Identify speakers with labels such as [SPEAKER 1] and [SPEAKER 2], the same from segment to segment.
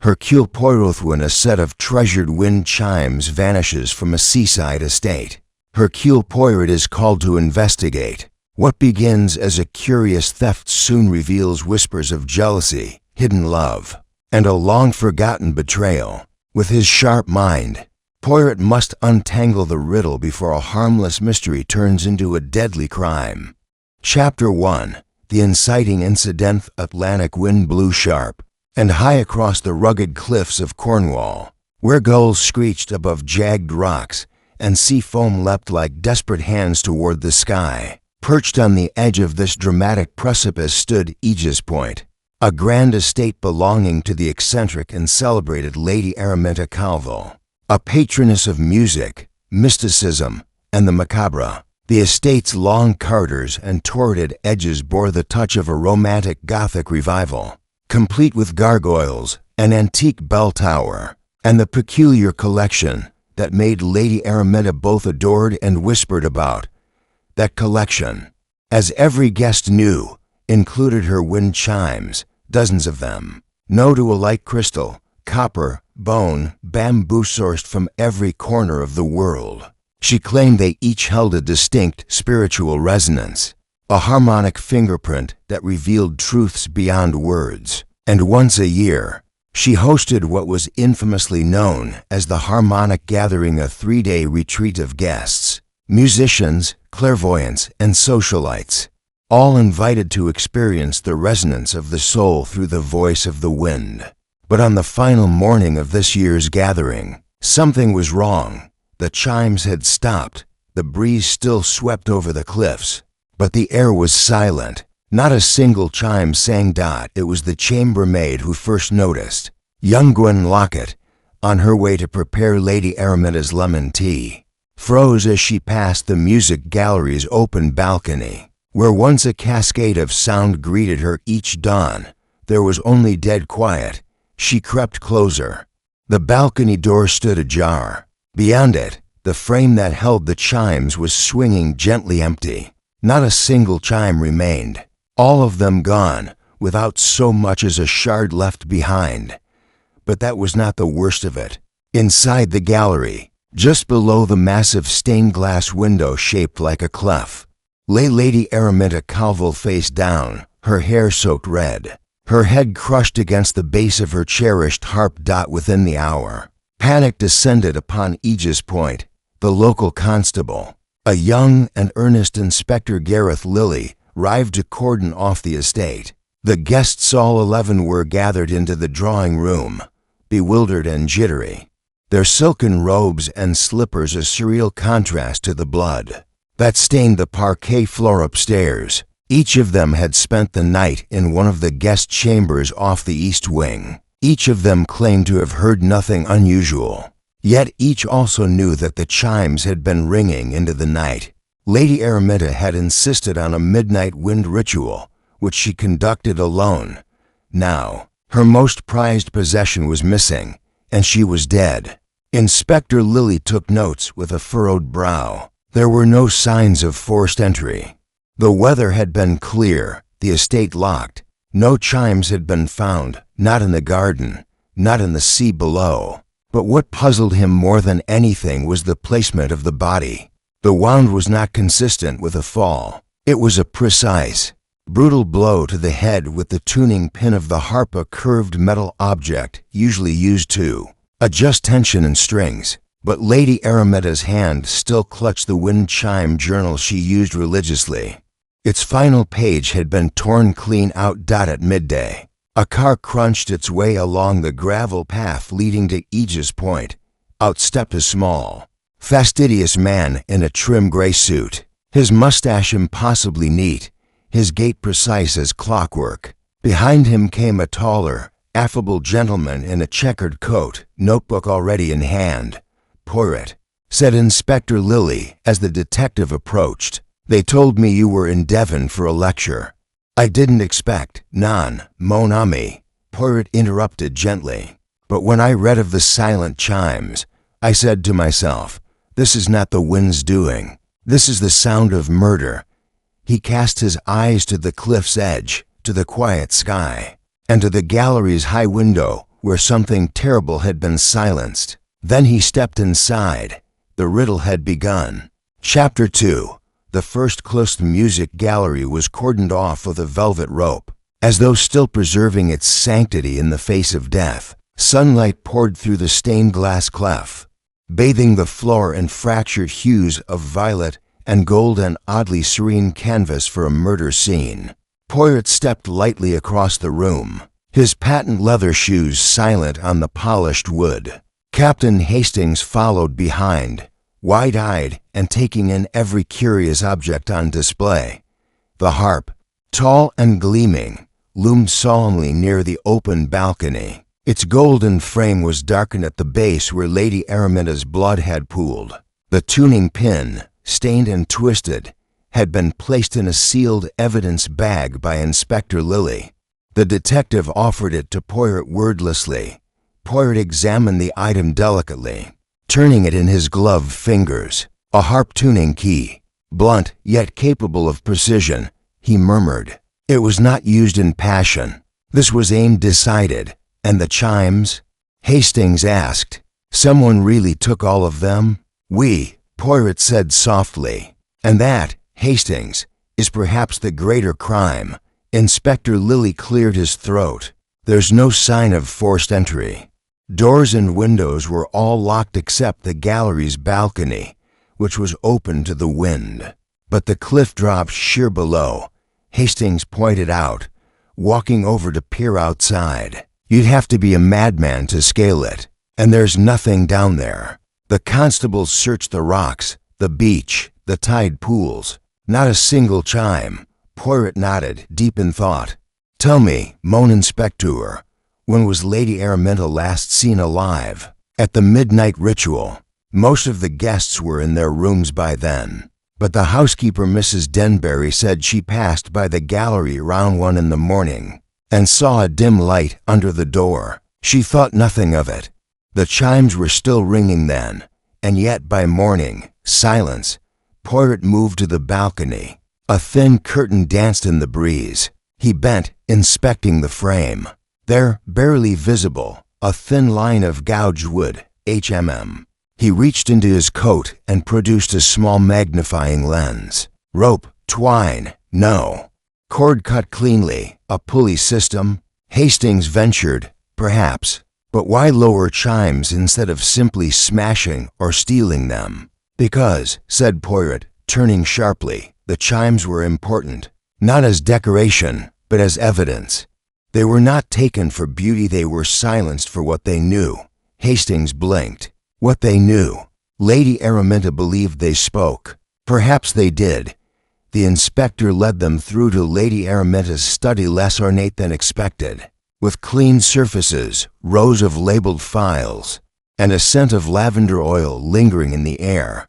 [SPEAKER 1] Hercule Poirot, when a set of treasured wind chimes vanishes from a seaside estate. Hercule Poirot is called to investigate. What begins as a curious theft soon reveals whispers of jealousy, hidden love, and a long-forgotten betrayal. With his sharp mind, Poirot must untangle the riddle before a harmless mystery turns into a deadly crime. Chapter 1. The inciting incident. Atlantic wind blew sharp and high across the rugged cliffs of Cornwall, where gulls screeched above jagged rocks and sea foam leapt like desperate hands toward the sky. Perched on the edge of this dramatic precipice stood Aegis Point, a grand estate belonging to the eccentric and celebrated Lady Araminta Calvel, a patroness of music, mysticism, and the macabre. The estate's long corridors and turreted edges bore the touch of a romantic Gothic revival, complete with gargoyles, an antique bell tower, and the peculiar collection that made Lady Araminta both adored and whispered about. That collection, as every guest knew, included her wind chimes, dozens of them, no to alike crystal, copper, bone, bamboo sourced from every corner of the world. She claimed they each held a distinct spiritual resonance, a harmonic fingerprint that revealed truths beyond words. And once a year, she hosted what was infamously known as the Harmonic Gathering, a 3-day retreat of guests, musicians, clairvoyants, and socialites, all invited to experience the resonance of the soul through the voice of the wind. But on the final morning of this year's gathering, something was wrong. The chimes had stopped, the breeze still swept over the cliffs, but the air was silent. Not a single chime sang. It was the chambermaid who first noticed. Young Gwen Lockett, on her way to prepare Lady Araminta's lemon tea, froze as she passed the music gallery's open balcony, where once a cascade of sound greeted her each dawn. There was only dead quiet. She crept closer. The balcony door stood ajar. Beyond it, the frame that held the chimes was swinging gently empty. Not a single chime remained. All of them gone, without so much as a shard left behind. But that was not the worst of it. Inside the gallery, just below the massive stained glass window shaped like a clef, lay Lady Araminta Calvel face down, her hair soaked red, her head crushed against the base of her cherished harp. Within the hour, panic descended upon Aegis Point. The local constable, a young and earnest Inspector Gareth Lilly, arrived to cordon off the estate. The guests, all 11, were gathered into the drawing room, bewildered and jittery, their silken robes and slippers a surreal contrast to the blood that stained the parquet floor upstairs. Each of them had spent the night in one of the guest chambers off the east wing. Each of them claimed to have heard nothing unusual, yet each also knew that the chimes had been ringing into the night. Lady Araminta had insisted on a midnight wind ritual, which she conducted alone. Now, her most prized possession was missing, and she was dead. Inspector Lilly took notes with a furrowed brow. There were no signs of forced entry. The weather had been clear, the estate locked. No chimes had been found, not in the garden, not in the sea below. But what puzzled him more than anything was the placement of the body. The wound was not consistent with a fall. It was a precise, brutal blow to the head with the tuning pin of the harp, a curved metal object usually used to adjust tension in strings. But Lady Araminta's hand still clutched the wind chime journal she used religiously. Its final page had been torn clean out. At midday, a car crunched its way along the gravel path leading to Aegis Point. Out stepped a small, fastidious man in a trim gray suit, his mustache impossibly neat, his gait precise as clockwork. Behind him came a taller, affable gentleman in a checkered coat, notebook already in hand. "Poirot," said Inspector Lilly as the detective approached. "They told me you were in Devon for a lecture." "I didn't expect." "Non, mon ami," Poirot interrupted gently. "But when I read of the silent chimes, I said to myself, this is not the wind's doing. This is the sound of murder." He cast his eyes to the cliff's edge, to the quiet sky, and to the gallery's high window, where something terrible had been silenced. Then he stepped inside. The riddle had begun. Chapter 2. The first closed music gallery was cordoned off with a velvet rope. As though still preserving its sanctity in the face of death, sunlight poured through the stained glass clef, bathing the floor in fractured hues of violet and gold and oddly serene canvas for a murder scene. Poirot stepped lightly across the room, his patent leather shoes silent on the polished wood. Captain Hastings followed behind, wide-eyed and taking in every curious object on display. The harp, tall and gleaming, loomed solemnly near the open balcony. Its golden frame was darkened at the base where Lady Araminta's blood had pooled. The tuning pin, stained and twisted, had been placed in a sealed evidence bag by Inspector Lilly. The detective offered it to Poirot wordlessly. Poirot examined the item delicately, turning it in his gloved fingers. A harp tuning key, blunt yet capable of precision, he murmured. It was not used in passion. This was aim decided. And the chimes? Hastings asked. Someone really took all of them? Oui, Poirot said softly. And that, Hastings, is perhaps the greater crime. Inspector Lilly cleared his throat. There's no sign of forced entry. Doors and windows were all locked except the gallery's balcony, which was open to the wind. But the cliff dropped sheer below, Hastings pointed out, walking over to peer outside. You'd have to be a madman to scale it, and there's nothing down there. The constables searched the rocks, the beach, the tide pools. Not a single chime. Poirot nodded, deep in thought. Tell me, mon inspecteur, when was Lady Araminta last seen alive? At the midnight ritual. Most of the guests were in their rooms by then. But the housekeeper, Mrs. Denbury, said she passed by the gallery around 1 in the morning and saw a dim light under the door. She thought nothing of it. The chimes were still ringing then, and yet by morning, silence. Poirot moved to the balcony. A thin curtain danced in the breeze. He bent, inspecting the frame. There, barely visible, a thin line of gouged wood, HMM. He reached into his coat and produced a small magnifying lens. Rope, twine, no. Cord cut cleanly, a pulley system. Hastings ventured, perhaps. But why lower chimes instead of simply smashing or stealing them? Because, said Poirot, turning sharply, the chimes were important. Not as decoration, but as evidence. They were not taken for beauty, they were silenced for what they knew. Hastings blinked. What they knew. Lady Araminta believed they spoke. Perhaps they did. The inspector led them through to Lady Araminta's study, less ornate than expected, with clean surfaces, rows of labeled files, and a scent of lavender oil lingering in the air.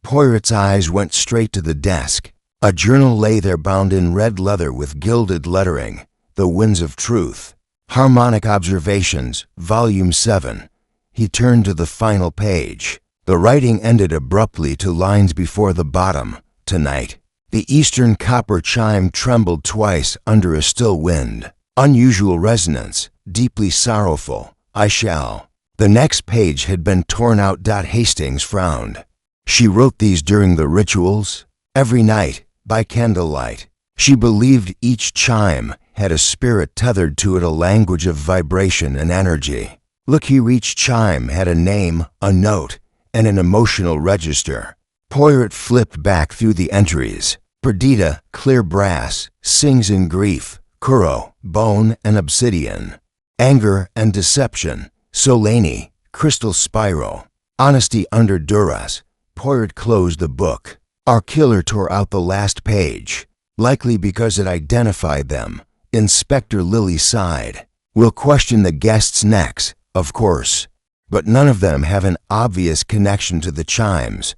[SPEAKER 1] Poirot's eyes went straight to the desk. A journal lay there bound in red leather with gilded lettering, The Winds of Truth. Harmonic Observations, Volume 7. He turned to the final page. The writing ended abruptly to lines before the bottom. Tonight. The eastern copper chime trembled twice under a still wind. Unusual resonance, deeply sorrowful. I shall. The next page had been torn out. Hastings frowned. She wrote these during the rituals, every night, by candlelight. She believed each chime had a spirit tethered to it, a language of vibration and energy. Look here, each chime had a name, a note, and an emotional register. Poirot flipped back through the entries. Perdita, clear brass, sings in grief. Kuro, bone and obsidian. Anger and deception. Solani, crystal spiral. Honesty under duress. Poirot closed the book. Our killer tore out the last page, likely because it identified them. Inspector Lilly sighed. We'll question the guests next, of course, but none of them have an obvious connection to the chimes.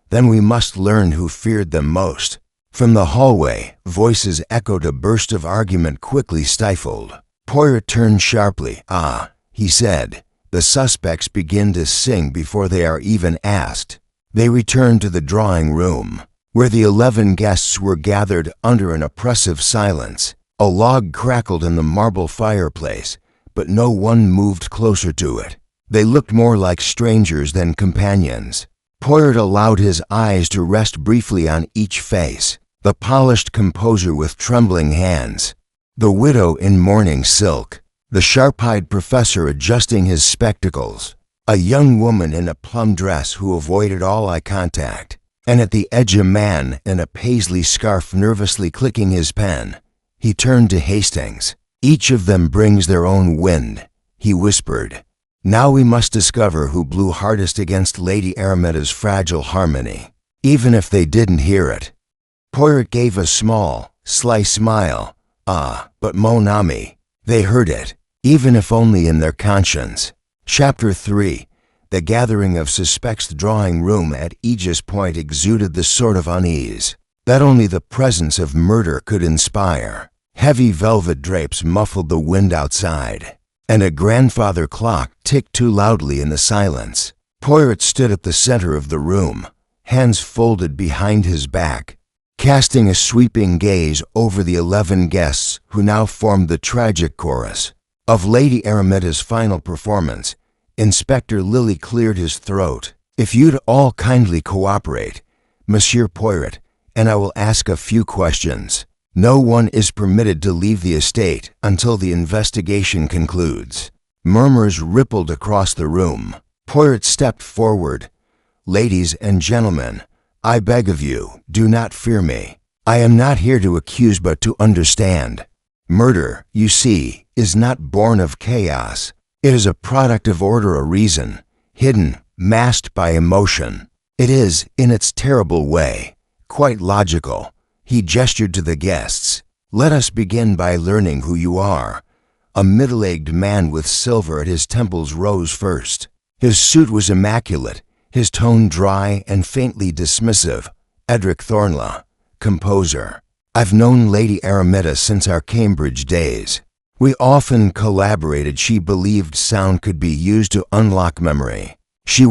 [SPEAKER 1] Then we must learn who feared them most. From the hallway, voices echoed, a burst of argument quickly stifled. Poirot turned sharply. Ah, he said, the suspects begin to sing before they are even asked. They returned to the drawing room, where the 11 guests were gathered under an oppressive silence. A log crackled in the marble fireplace, but no one moved closer to it. They looked more like strangers than companions. Poirot allowed his eyes to rest briefly on each face, the polished composer with trembling hands, the widow in mourning silk, the sharp-eyed professor adjusting his spectacles, a young woman in a plum dress who avoided all eye contact, and at the edge a man in a paisley scarf nervously clicking his pen. He turned to Hastings. "Each of them brings their own wind," he whispered. "Now we must discover who blew hardest against Lady Araminta's fragile harmony, even if they didn't hear it." Poirot gave a small, sly smile. "Ah, but mon ami, they heard it, even if only in their conscience." Chapter 3. The gathering of suspects. The drawing room at Aegis Point exuded the sort of unease that only the presence of murder could inspire. Heavy velvet drapes muffled the wind outside, and a grandfather clock ticked too loudly in the silence. Poirot stood at the center of the room, hands folded behind his back, casting a sweeping gaze over the 11 guests who now formed the tragic chorus of Lady Araminta's final performance. Inspector Lilly cleared his throat. "If you'd all kindly cooperate, Monsieur Poirot, and I will ask a few questions. No one is permitted to leave the estate until the investigation concludes." Murmurs rippled across the room. Poirot stepped forward. "Ladies and gentlemen, I beg of you, do not fear me. I am not here to accuse but to understand. Murder, you see, is not born of chaos. It is a product of order, a reason, hidden, masked by emotion. It is, in its terrible way, quite logical." He gestured to the guests. "Let us begin by learning who you are." A middle-aged man with silver at his temples rose first. His suit was immaculate, his tone dry and faintly dismissive. "Edric Thornlaw, composer. I've known Lady Araminta since our Cambridge days. We often collaborated. She believed sound could be used to unlock memory. She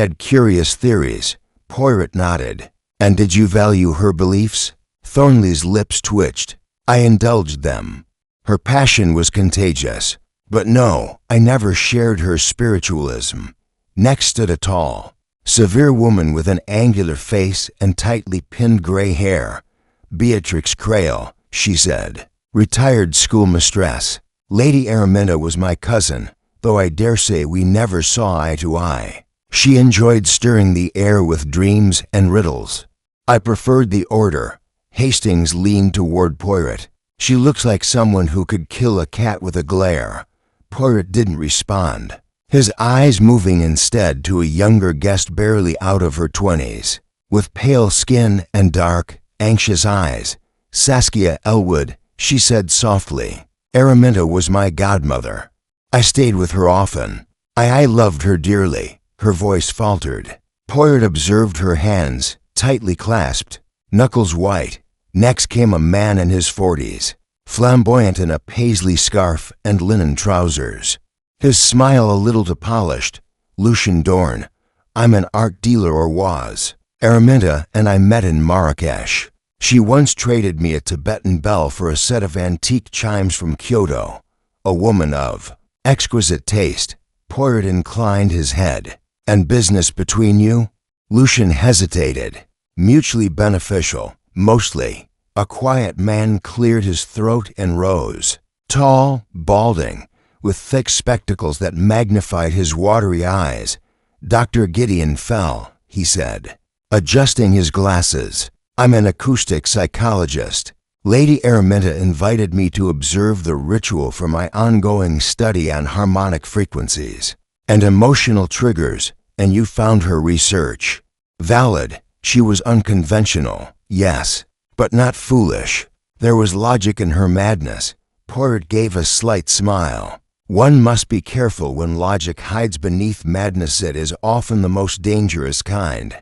[SPEAKER 1] had curious theories." Poirot nodded. "And did you value her beliefs?" Thornley's lips twitched. "I indulged them. Her passion was contagious. But no, I never shared her spiritualism." Next stood a tall, severe woman with an angular face and tightly pinned gray hair. "Beatrix Crail," she said. "Retired schoolmistress. Lady Araminta was my cousin, though I dare say we never saw eye to eye. She enjoyed stirring the air with dreams and riddles. I preferred the order." Hastings leaned toward Poirot. "She looks like someone who could kill a cat with a glare." Poirot didn't respond, his eyes moving instead to a younger guest barely out of her 20s, with pale skin and dark, anxious eyes. "Saskia Elwood," she said softly. "Araminta was my godmother. I stayed with her often. I loved her dearly." Her voice faltered. Poirot observed her hands, tightly clasped, knuckles white. Next came a man in his 40s, flamboyant in a paisley scarf and linen trousers, his smile a little too polished. "Lucian Dorn. I'm an art dealer, or was. Araminta and I met in Marrakesh. She once traded me a Tibetan bell for a set of antique chimes from Kyoto. A woman of exquisite taste." Poirot inclined his head. "And business between you?" Lucian hesitated. "Mutually beneficial, mostly." A quiet man cleared his throat and rose. Tall, balding, with thick spectacles that magnified his watery eyes. "Dr. Gideon Fell," he said, adjusting his glasses. "I'm an acoustic psychologist. Lady Araminta invited me to observe the ritual for my ongoing study on harmonic frequencies and emotional triggers, and you found her research valid. She was unconventional, yes, but not foolish. There was logic in her madness." Poirot gave a slight smile. "One must be careful when logic hides beneath madness. It is often the most dangerous kind."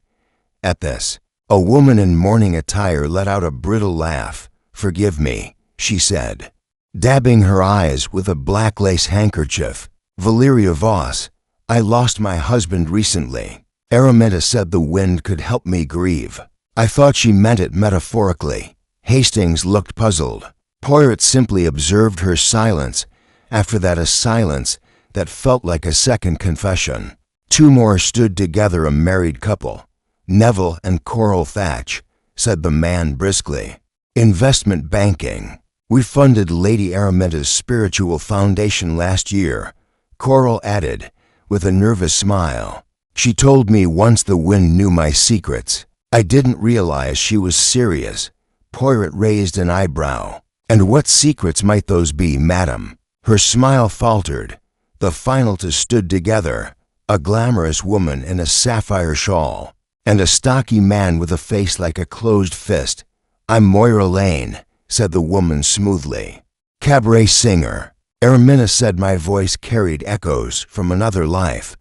[SPEAKER 1] At this, a woman in mourning attire let out a brittle laugh. "Forgive me," she said, dabbing her eyes with a black lace handkerchief. "Valeria Voss. I lost my husband recently. Araminta said the wind could help me grieve. I thought she meant it metaphorically." Hastings looked puzzled. Poirot simply observed her silence After that, a silence that felt like a second confession. Two more stood together, a married couple. "Neville and Coral Thatch," said the man briskly. "Investment banking. We funded Lady Araminta's spiritual foundation last year," Coral added, with a nervous smile. "She told me once the wind knew my secrets. I didn't realize she was serious." Poirot raised an eyebrow. "And what secrets might those be, madam?" Her smile faltered. The final two stood together, a glamorous woman in a sapphire shawl, and a stocky man with a face like a closed fist. "I'm Moira Lane," said the woman smoothly. "Cabaret singer." Araminta said my voice carried echoes from another life.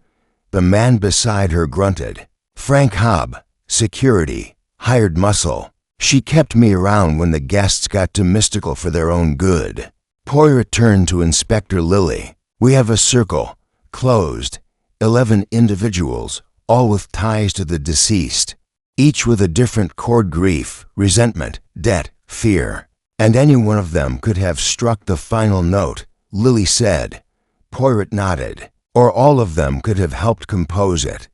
[SPEAKER 1] The man beside her grunted. "Frank Hobb, security, hired muscle. She kept me around when the guests got too mystical for their own good." Poirot turned to Inspector Lilly. "We have a circle, closed, 11 individuals, all with ties to the deceased, each with a different cord: grief, resentment, debt, fear. And any one of them could have struck the final note," Lilly said. Poirot nodded. "Or all of them could have helped compose it."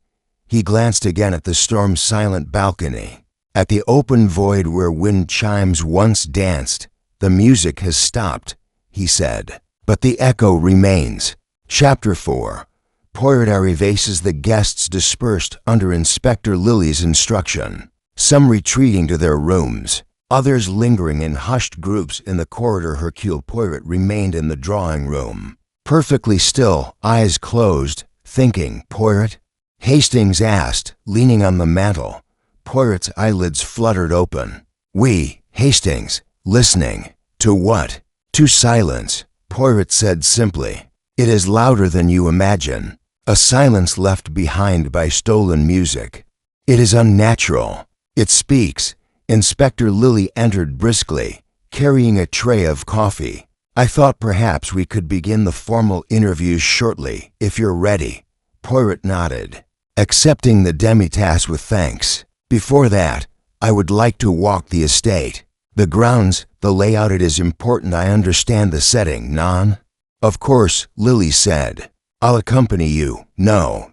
[SPEAKER 1] He glanced again at the storm-silent balcony. "At the open void where wind chimes once danced, the music has stopped," he said. "But the echo remains." Chapter 4. Poirot arrivaces. The guests dispersed under Inspector Lilly's instruction, some retreating to their rooms, others lingering in hushed groups in the corridor. Hercule Poirot remained in the drawing room, perfectly still, eyes closed. "Thinking, Poirot?" Hastings asked, leaning on the mantel. Poirot's eyelids fluttered open. "Oui, Hastings. Listening." "To what?" "To silence," Poirot said simply. "It is louder than you imagine. A silence left behind by stolen music. It is unnatural. It speaks." Inspector Lilly entered briskly, carrying a tray of coffee. "I thought perhaps we could begin the formal interviews shortly, if you're ready." Poirot nodded, accepting the demi-tasse with thanks. "Before that, I would like to walk the estate. The grounds, the layout, it is important. I understand the setting, non?" "Of course," Lilly said. "I'll accompany you." No,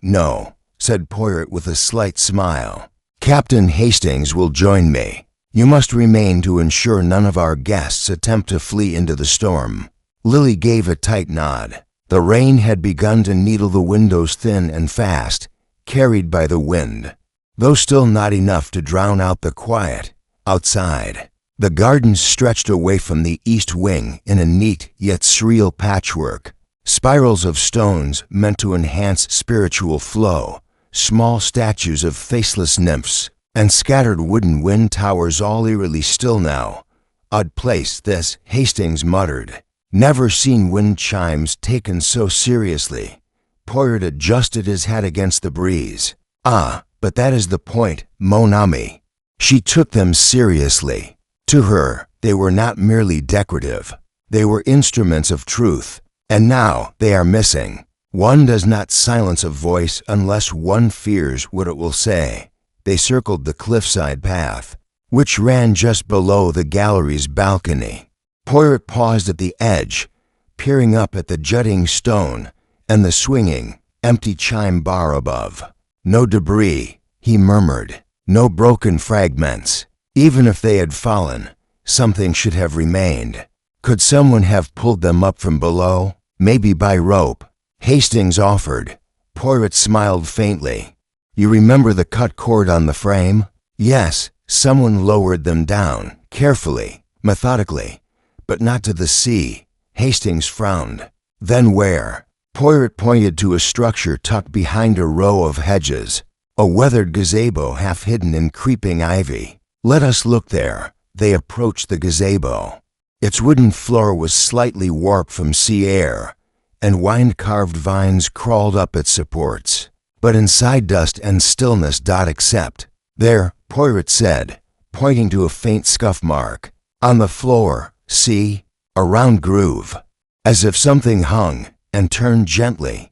[SPEAKER 1] said Poirot with a slight smile. "Captain Hastings will join me. You must remain to ensure none of our guests attempt to flee into the storm." Lilly gave a tight nod. The rain had begun to needle the windows thin and fast, carried by the wind, though still not enough to drown out the quiet outside. The gardens stretched away from the east wing in a neat yet surreal patchwork, spirals of stones meant to enhance spiritual flow, small statues of faceless nymphs, and scattered wooden wind towers, all eerily still now. "Odd place, this," Hastings muttered. "Never seen wind chimes taken so seriously." Poirot adjusted his hat against the breeze. "Ah, but that is the point, mon ami. She took them seriously. To her, they were not merely decorative. They were instruments of truth. And now they are missing. One does not silence a voice unless one fears what it will say." They circled the cliffside path, which ran just below the gallery's balcony. Poirot paused at the edge, peering up at the jutting stone and the swinging, empty chime bar above. "No debris," he murmured. "No broken fragments. Even if they had fallen, something should have remained. Could someone have pulled them up from below? Maybe by rope?" Hastings offered. Poirot smiled faintly. "You remember the cut cord on the frame?" "Yes, someone lowered them down, carefully, methodically, but not to the sea." Hastings frowned. "Then where?" Poirot pointed to a structure tucked behind a row of hedges, a weathered gazebo half hidden in creeping ivy. "Let us look there." They approached the gazebo. Its wooden floor was slightly warped from sea air, and wind-carved vines crawled up its supports. But inside, dust and stillness. "Except there," Poirot said, pointing to a faint scuff mark. "On the floor, see? A round groove, as if something hung and turned gently."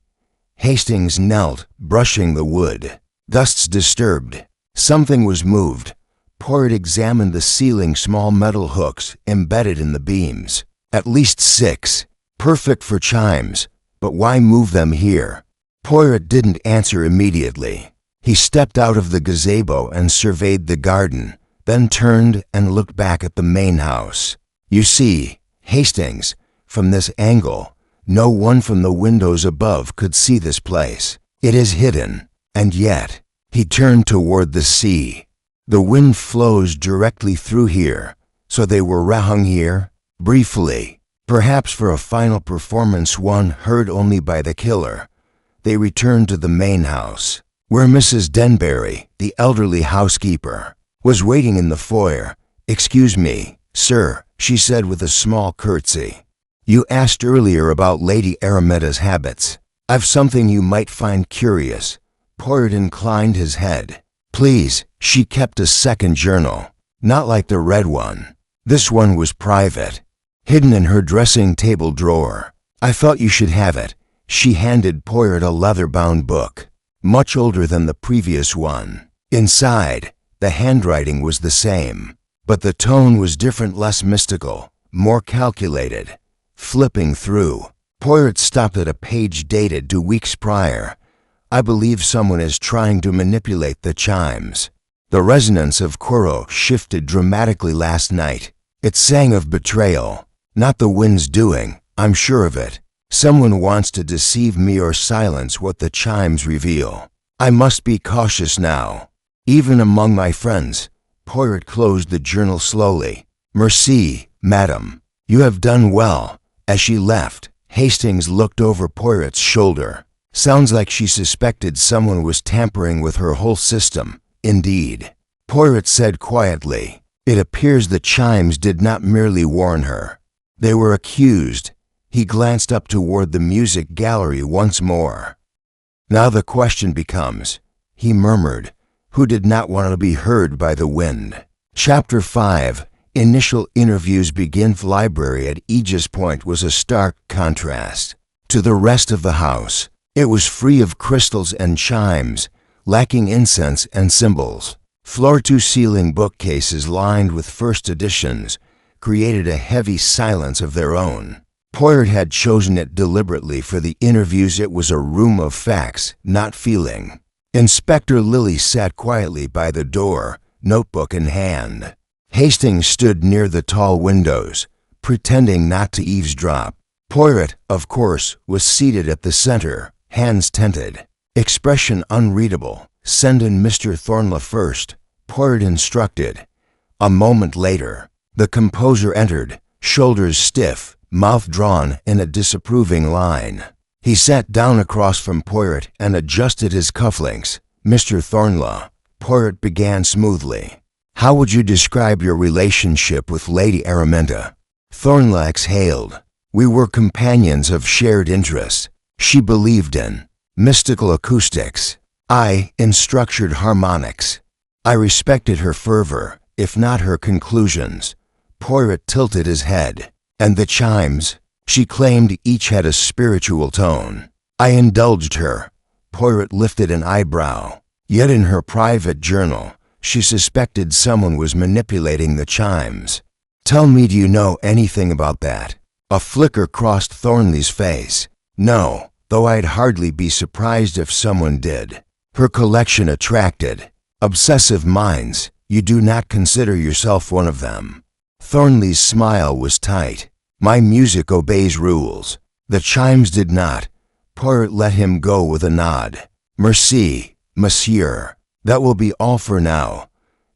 [SPEAKER 1] Hastings knelt, brushing the wood. "Dust's disturbed. Something was moved." Poirot examined the ceiling, small metal hooks embedded in the beams. "At least 6. Perfect for chimes, but why move them here? Poirot didn't answer immediately. He stepped out of the gazebo and surveyed the garden, then turned and looked back at the main house. You see, Hastings, from this angle, no one from the windows above could see this place. It is hidden, and yet, he turned toward the sea. The wind flows directly through here, so they were hung here, briefly, perhaps for a final performance one heard only by the killer. They returned to the main house, where Mrs. Denbury, the elderly housekeeper, was waiting in the foyer. "Excuse me, sir," she said with a small curtsy. "You asked earlier about Lady Araminta's habits. I've something you might find curious." Poirot inclined his head. "Please." She kept a second journal, not like the red one. This one was private, hidden in her dressing table drawer. "I thought you should have it." She handed Poirot a leather-bound book, much older than the previous one. Inside, the handwriting was the same, but the tone was different, less mystical, more calculated. Flipping through, Poirot stopped at a page dated 2 weeks prior. "I believe someone is trying to manipulate the chimes." The resonance of Poirot shifted dramatically last night. It sang of betrayal. Not the wind's doing, I'm sure of it. Someone wants to deceive me or silence what the chimes reveal. I must be cautious now. Even among my friends. Poirot closed the journal slowly. "Merci, madam. You have done well." As she left, Hastings looked over Poirot's shoulder. "Sounds like she suspected someone was tampering with her whole system." "Indeed," Poirot said quietly. "It appears the chimes did not merely warn her. They were accused." He glanced up toward the music gallery once more. "Now the question becomes," he murmured, who did not want to be heard by the wind. Chapter 5. Initial interviews begin. The library at Aegis Point was a stark contrast to the rest of the house. It was free of crystals and chimes, lacking incense and symbols. Floor-to-ceiling bookcases lined with first editions created a heavy silence of their own. Poirot had chosen it deliberately for the interviews. It was a room of facts, not feeling. Inspector Lilly sat quietly by the door, notebook in hand. Hastings stood near the tall windows, pretending not to eavesdrop. Poirot, of course, was seated at the center, hands tented, expression unreadable. "Send in Mr. Thornley first," Poirot instructed. A moment later, the composer entered, shoulders stiff, mouth drawn in a disapproving line. He sat down across from Poirot and adjusted his cufflinks. "Mr. Thornley," Poirot began smoothly, "how would you describe your relationship with Lady Araminta?" Thornley exhaled. "We were companions of shared interests. She believed in mystical acoustics, I in structured harmonics. I respected her fervor, if not her conclusions." Poirot tilted his head. "And the chimes?" She claimed each had a spiritual tone. "I indulged her." Poirot lifted an eyebrow. Yet in her private journal, she suspected someone was manipulating the chimes. "Tell me, do you know anything about that?" A flicker crossed Thornley's face. "No, though I'd hardly be surprised if someone did. Her collection attracted obsessive minds. You do not consider yourself one of them." Thornley's smile was tight. "My music obeys rules. The chimes did not." Poirot let him go with a nod. "Merci, monsieur. That will be all for now."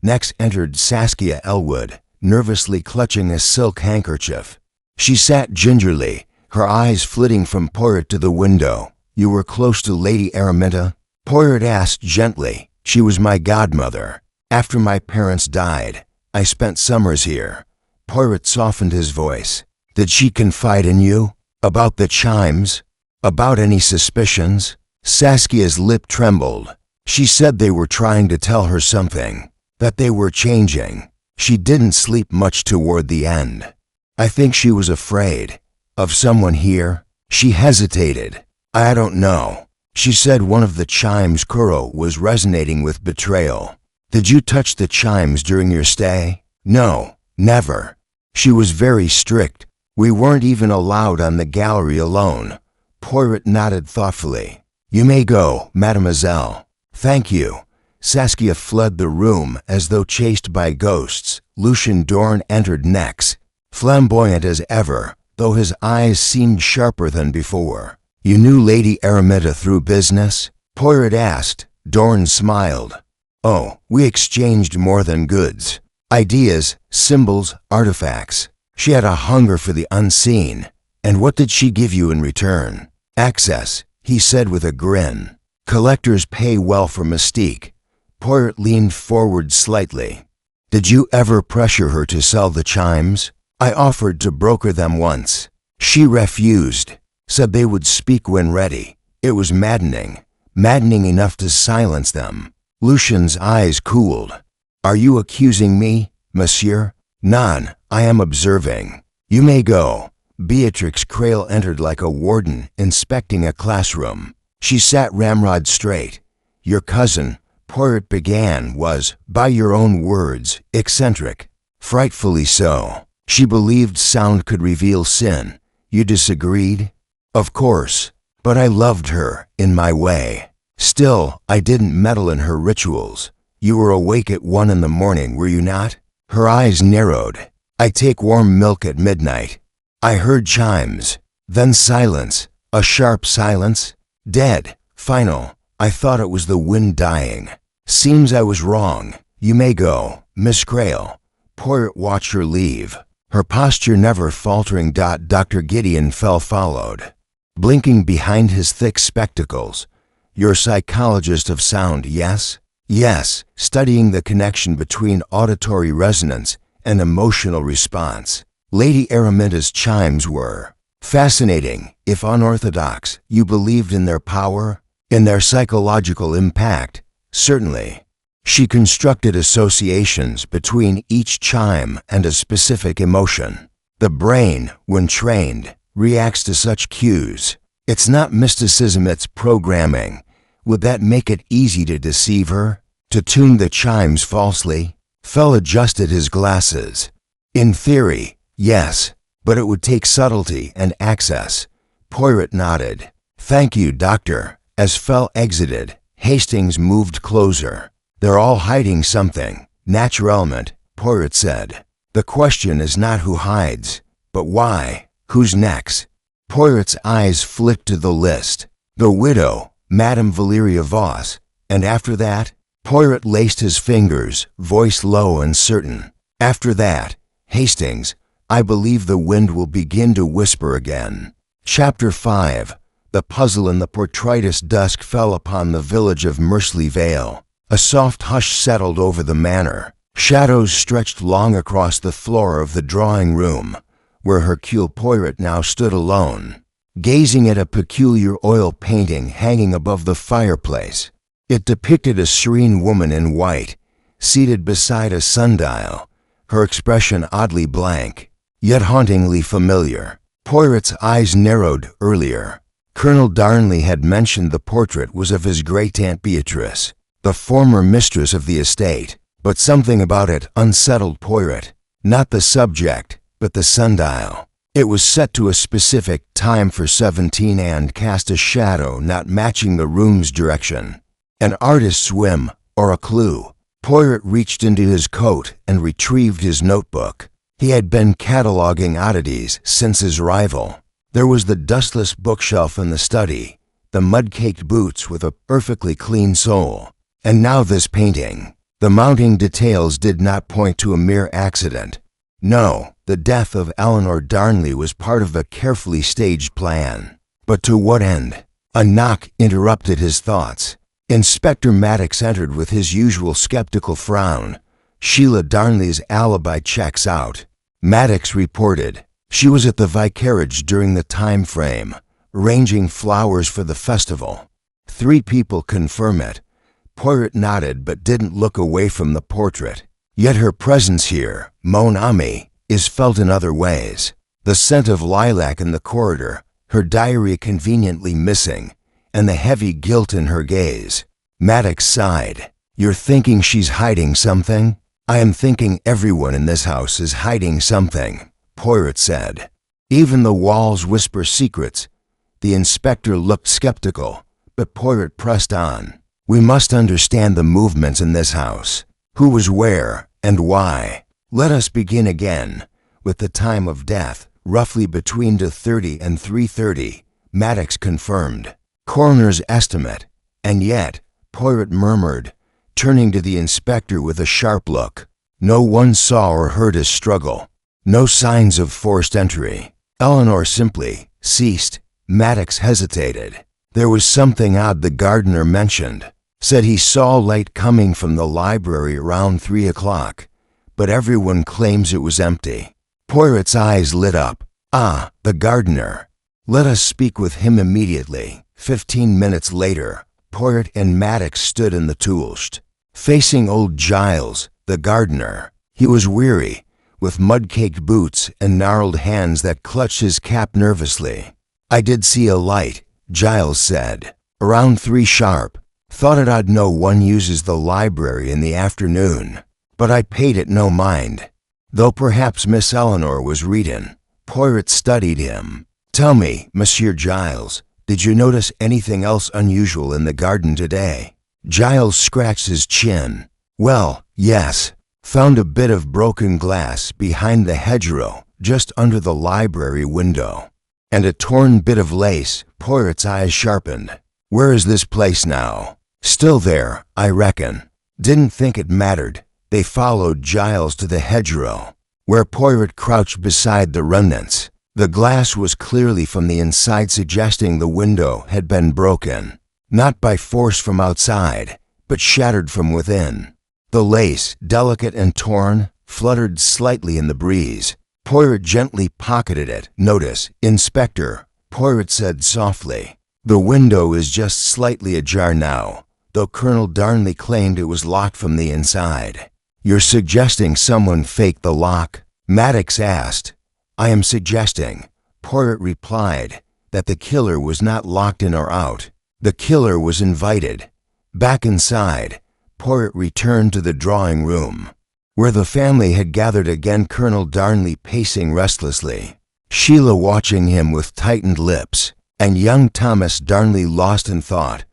[SPEAKER 1] Next entered Saskia Elwood, nervously clutching a silk handkerchief. She sat gingerly, her eyes flitting from Poirot to the window. "You were close to Lady Araminta?" Poirot asked gently. "She was my godmother. After my parents died, I spent summers here." Poirot softened his voice. "Did she confide in you? About the chimes? About any suspicions?" Saskia's lip trembled. "She said they were trying to tell her something, that they were changing. She didn't sleep much toward the end. I think she was afraid. Of someone here?" She hesitated. "I don't know. She said one of the chimes Poirot was resonating with betrayal." "Did you touch the chimes during your stay?" "No, never. She was very strict." We weren't even allowed on the gallery alone. Poirot nodded thoughtfully. You may go, mademoiselle. Thank you. Saskia fled the room as though chased by ghosts. Lucien Dorn entered next, flamboyant as ever, though his eyes seemed sharper than before. You knew Lady Araminta through business? Poirot asked. Dorn smiled. Oh, we exchanged more than goods. Ideas, symbols, artifacts. She had a hunger for the unseen. And what did she give you in return? Access, he said with a grin. Collectors pay well for mystique. Poirot leaned forward slightly. Did you ever pressure her to sell the chimes? I offered to broker them once. She refused, said they would speak when ready. It was maddening enough to silence them. Lucien's eyes cooled. Are you accusing me, monsieur? None, I am observing. You may go. Beatrix Crale entered like a warden inspecting a classroom. She sat ramrod straight. Your cousin, Poirot began, was, by your own words, eccentric. Frightfully so. She believed sound could reveal sin. You disagreed? Of course, but I loved her, in my way. Still, I didn't meddle in her rituals. You were awake at 1 in the morning, were you not? Her eyes narrowed. I take warm milk at midnight. I heard chimes. Then silence. A sharp silence. Dead. Final. I thought it was the wind dying. Seems I was wrong. You may go, Miss Crale. Poirot watched her leave. Her posture never faltering. Dr. Gideon followed. Blinking behind his thick spectacles. You're a psychologist of sound, yes? Yes, studying the connection between auditory resonance and emotional response. Lady Araminta's chimes were fascinating. If unorthodox, you believed in their power, in their psychological impact. Certainly. She constructed associations between each chime and a specific emotion. The brain, when trained, reacts to such cues. It's not mysticism, it's programming. Would that make it easy to deceive her? To tune the chimes falsely? Fell adjusted his glasses. In theory, yes, but it would take subtlety and access. Poirot nodded. Thank you, Doctor. As Fell exited, Hastings moved closer. They're all hiding something. Naturellement, Poirot said. The question is not who hides, but why. Who's next? Poirot's eyes flicked to the list. The widow, Madame Valeria Voss, and after that, Poirot laced his fingers, voice low and certain. After that, Hastings, I believe the wind will begin to whisper again. Chapter 5. The puzzle in the portritous dusk fell upon the village of Mersley Vale. A soft hush settled over the manor. Shadows stretched long across the floor of the drawing room, where Hercule Poirot now stood alone, gazing at a peculiar oil painting hanging above the fireplace. It depicted a serene woman in white, seated beside a sundial, her expression oddly blank, yet hauntingly familiar. Poirot's eyes narrowed earlier. Colonel Darnley had mentioned the portrait was of his great-aunt Beatrice, the former mistress of the estate, but something about it unsettled Poirot. Not the subject, but the sundial. It was set to a specific time for 17 and cast a shadow not matching the room's direction. An artist's whim, or a clue. Poirot reached into his coat and retrieved his notebook. He had been cataloging oddities since his arrival. There was the dustless bookshelf in the study, the mud-caked boots with a perfectly clean sole, and now this painting. The mounting details did not point to a mere accident. No, the death of Eleanor Darnley was part of a carefully staged plan. But to what end? A knock interrupted his thoughts. Inspector Maddox entered with his usual skeptical frown. Sheila Darnley's alibi checks out. Maddox reported. She was at the vicarage during the time frame, arranging flowers for the festival. 3 people confirm it. Poirot nodded but didn't look away from the portrait. Yet her presence here, mon ami, is felt in other ways. The scent of lilac in the corridor, her diary conveniently missing, and the heavy guilt in her gaze. Maddox sighed. You're thinking she's hiding something? I am thinking everyone in this house is hiding something, Poirot said. Even the walls whisper secrets. The inspector looked skeptical, but Poirot pressed on. We must understand the movements in this house. Who was where, and why? Let us begin again, with the time of death, roughly between 2:30 and 3:30, Maddox confirmed. Coroner's estimate. And yet, Poirot murmured, turning to the inspector with a sharp look. No one saw or heard his struggle. No signs of forced entry. Eleanor simply ceased. Maddox hesitated. There was something odd the gardener mentioned. Said he saw light coming from the library around 3 o'clock, but everyone claims it was empty. Poirot's eyes lit up. Ah, the gardener. Let us speak with him immediately. 15 minutes later, Poirot and Maddox stood in the toolshed, facing old Giles, the gardener. He was weary, with mud-caked boots and gnarled hands that clutched his cap nervously. I did see a light, Giles said. Around 3 sharp. Thought it odd no one uses the library in the afternoon, but I paid it no mind. Though perhaps Miss Eleanor was reading. Poirot studied him. Tell me, Monsieur Giles, did you notice anything else unusual in the garden today? Giles scratched his chin. Well, yes. Found a bit of broken glass behind the hedgerow, just under the library window. And a torn bit of lace. Poirot's eyes sharpened. Where is this place now? Still there, I reckon. Didn't think it mattered. They followed Giles to the hedgerow, where Poirot crouched beside the remnants. The glass was clearly from the inside, suggesting the window had been broken, not by force from outside, but shattered from within. The lace, delicate and torn, fluttered slightly in the breeze. Poirot gently pocketed it. Notice, Inspector, Poirot said softly. The window is just slightly ajar now, though Colonel Darnley claimed it was locked from the inside. You're suggesting someone faked the lock? Maddox asked. I am suggesting, Poirot replied, that the killer was not locked in or out. The killer was invited. Back inside, Poirot returned to the drawing room, where the family had gathered again, Colonel Darnley pacing restlessly, Sheila watching him with tightened lips, and young Thomas Darnley lost in thought.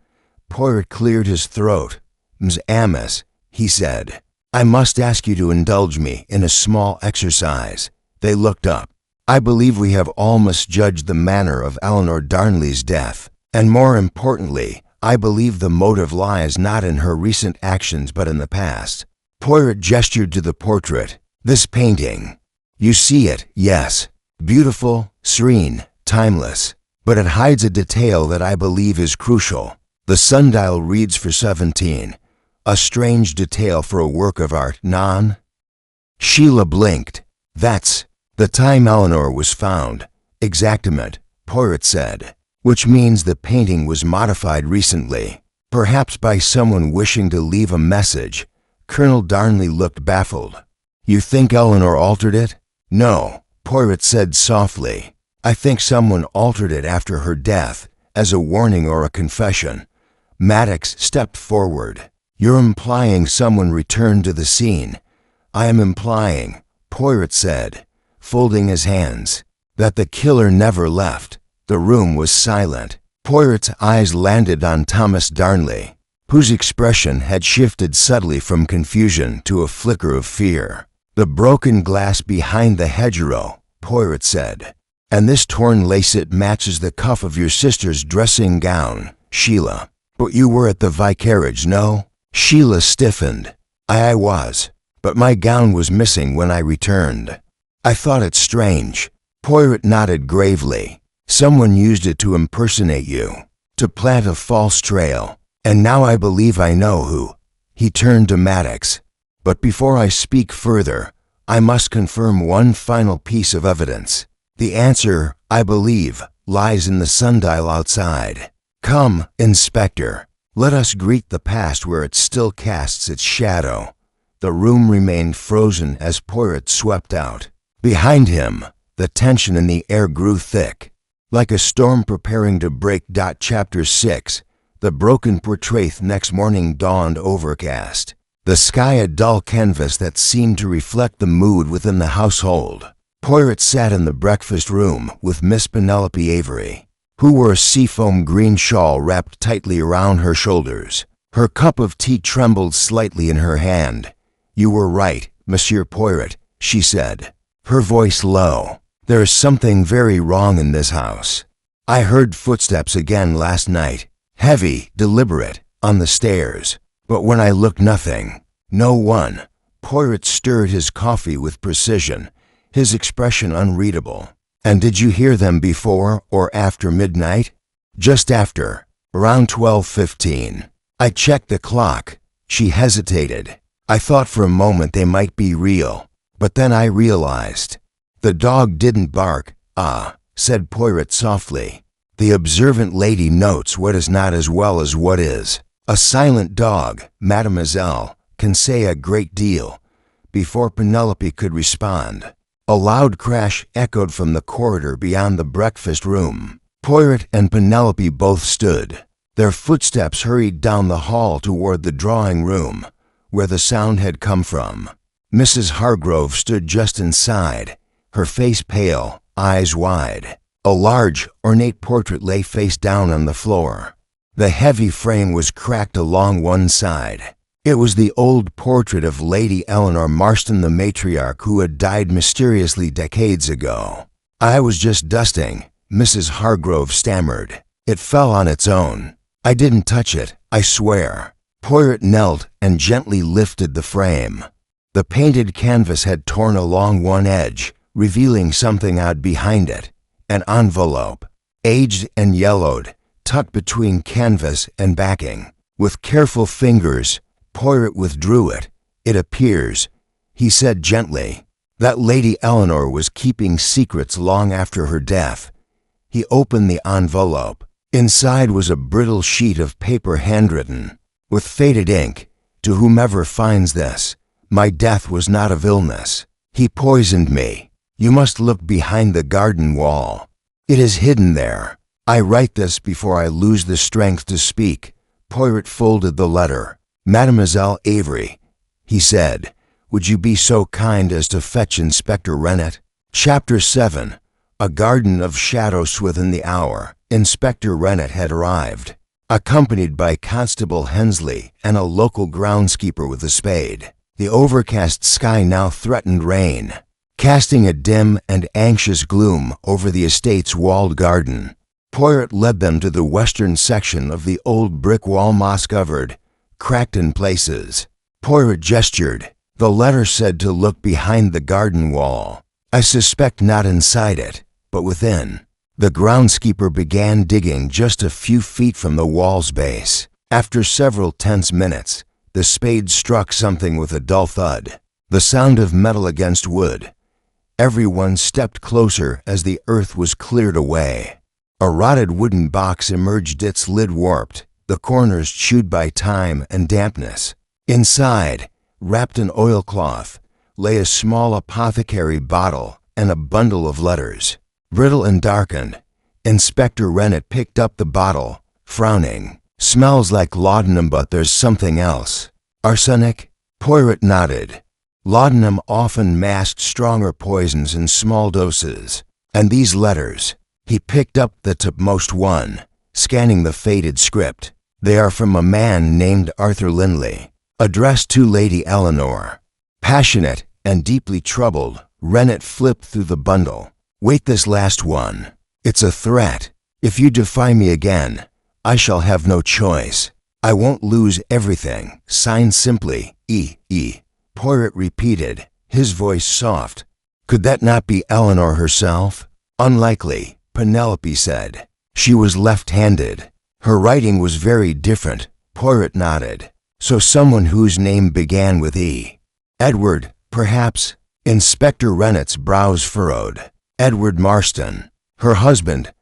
[SPEAKER 1] Poirot cleared his throat. Ms. Amos, he said, I must ask you to indulge me in a small exercise. They looked up. I believe we have all misjudged the manner of Eleanor Darnley's death, and more importantly, I believe the motive lies not in her recent actions but in the past. Poirot gestured to the portrait. This painting. You see it, yes. Beautiful, serene, timeless. But it hides a detail that I believe is crucial. The sundial reads for 17. A strange detail for a work of art, non? Sheila blinked. That's the time Eleanor was found. Exactament, Poirot said, which means the painting was modified recently, perhaps by someone wishing to leave a message. Colonel Darnley looked baffled. You think Eleanor altered it? No, Poirot said softly. I think someone altered it after her death, as a warning or a confession. Maddox stepped forward. You're implying someone returned to the scene. I am implying, Poirot said, folding his hands, that the killer never left. The room was silent. Poirot's eyes landed on Thomas Darnley, whose expression had shifted subtly from confusion to a flicker of fear. The broken glass behind the hedgerow, Poirot said. And this torn lace, it matches the cuff of your sister's dressing gown, Sheila. But you were at the vicarage, no? Sheila stiffened. I was, but my gown was missing when I returned. I thought it strange. Poirot nodded gravely. Someone used it to impersonate you, to plant a false trail. And now I believe I know who. He turned to Maddox. But before I speak further, I must confirm one final piece of evidence. The answer, I believe, lies in the sundial outside. Come, Inspector. Let us greet the past where it still casts its shadow. The room remained frozen as Poirot swept out. Behind him, the tension in the air grew thick. Like a storm preparing to break. Chapter 6. The broken portrait. Next morning dawned overcast. The sky a dull canvas that seemed to reflect the mood within the household. Poirot sat in the breakfast room with Miss Penelope Avery, who wore a seafoam green shawl wrapped tightly around her shoulders. Her cup of tea trembled slightly in her hand. "You were right, Monsieur Poirot," she said, her voice low. "There is something very wrong in this house. I heard footsteps again last night, heavy, deliberate, on the stairs. But when I looked, nothing. No one." Poirot stirred his coffee with precision, his expression unreadable. "And did you hear them before or after midnight?" "Just after, around 12:15. I checked the clock." She hesitated. "I thought for a moment they might be real, but then I realized." "The dog didn't bark." "Ah," said Poirot softly. "The observant lady notes what is not as well as what is. A silent dog, mademoiselle, can say a great deal." Before Penelope could respond, a loud crash echoed from the corridor beyond the breakfast room. Poirot and Penelope both stood. Their footsteps hurried down the hall toward the drawing room, where the sound had come from. Mrs. Hargrove stood just inside, her face pale, eyes wide. A large, ornate portrait lay face down on the floor. The heavy frame was cracked along one side. It was the old portrait of Lady Eleanor Marston, the matriarch who had died mysteriously decades ago. "I was just dusting," Mrs. Hargrove stammered. "It fell on its own. I didn't touch it, I swear." Poirot knelt and gently lifted the frame. The painted canvas had torn along one edge, revealing something odd behind it. An envelope, aged and yellowed, tucked between canvas and backing. With careful fingers, Poirot withdrew it. "It appears," he said gently, "that Lady Eleanor was keeping secrets long after her death." He opened the envelope. Inside was a brittle sheet of paper handwritten, with faded ink, "To whomever finds this, my death was not of illness. He poisoned me. You must look behind the garden wall. It is hidden there. I write this before I lose the strength to speak." Poirot folded the letter. "Mademoiselle Avery," he said, "would you be so kind as to fetch Inspector Whodunit?" Chapter 7. A garden of shadows within the hour. Inspector Whodunit had arrived, accompanied by Constable Hensley and a local groundskeeper with a spade. The overcast sky now threatened rain, casting a dim and anxious gloom over the estate's walled garden. Poirot led them to the western section of the old brick wall, moss-covered, cracked in places. Poirot gestured. The letter said to look behind the garden wall. "I suspect not inside it, but within." The groundskeeper began digging just a few feet from the wall's base. After several tense minutes, the spade struck something with a dull thud, the sound of metal against wood. Everyone stepped closer as the earth was cleared away. A rotted wooden box emerged, its lid warped, the corners chewed by time and dampness. Inside, wrapped in oilcloth, lay a small apothecary bottle and a bundle of letters. Brittle and darkened, Inspector Whodunit picked up the bottle, frowning. "Smells like laudanum, but there's something else." "Arsenic?" Poirot nodded. Laudanum often masked stronger poisons in small doses. "And these letters?" He picked up the topmost one, scanning the faded script. "They are from a man named Arthur Linley, addressed to Lady Eleanor." Passionate and deeply troubled, Whodunit flipped through the bundle. "Wait, this last one. It's a threat. If you defy me again, I shall have no choice. I won't lose everything. Signed simply, E.E." Poirot repeated, his voice soft. "Could that not be Eleanor herself?" "Unlikely," Penelope said. "She was left-handed. Her writing was very different." Poirot nodded. "So someone whose name began with E. Edward, perhaps?" Inspector Whodunit's brows furrowed. "Edward Marston. Her husband.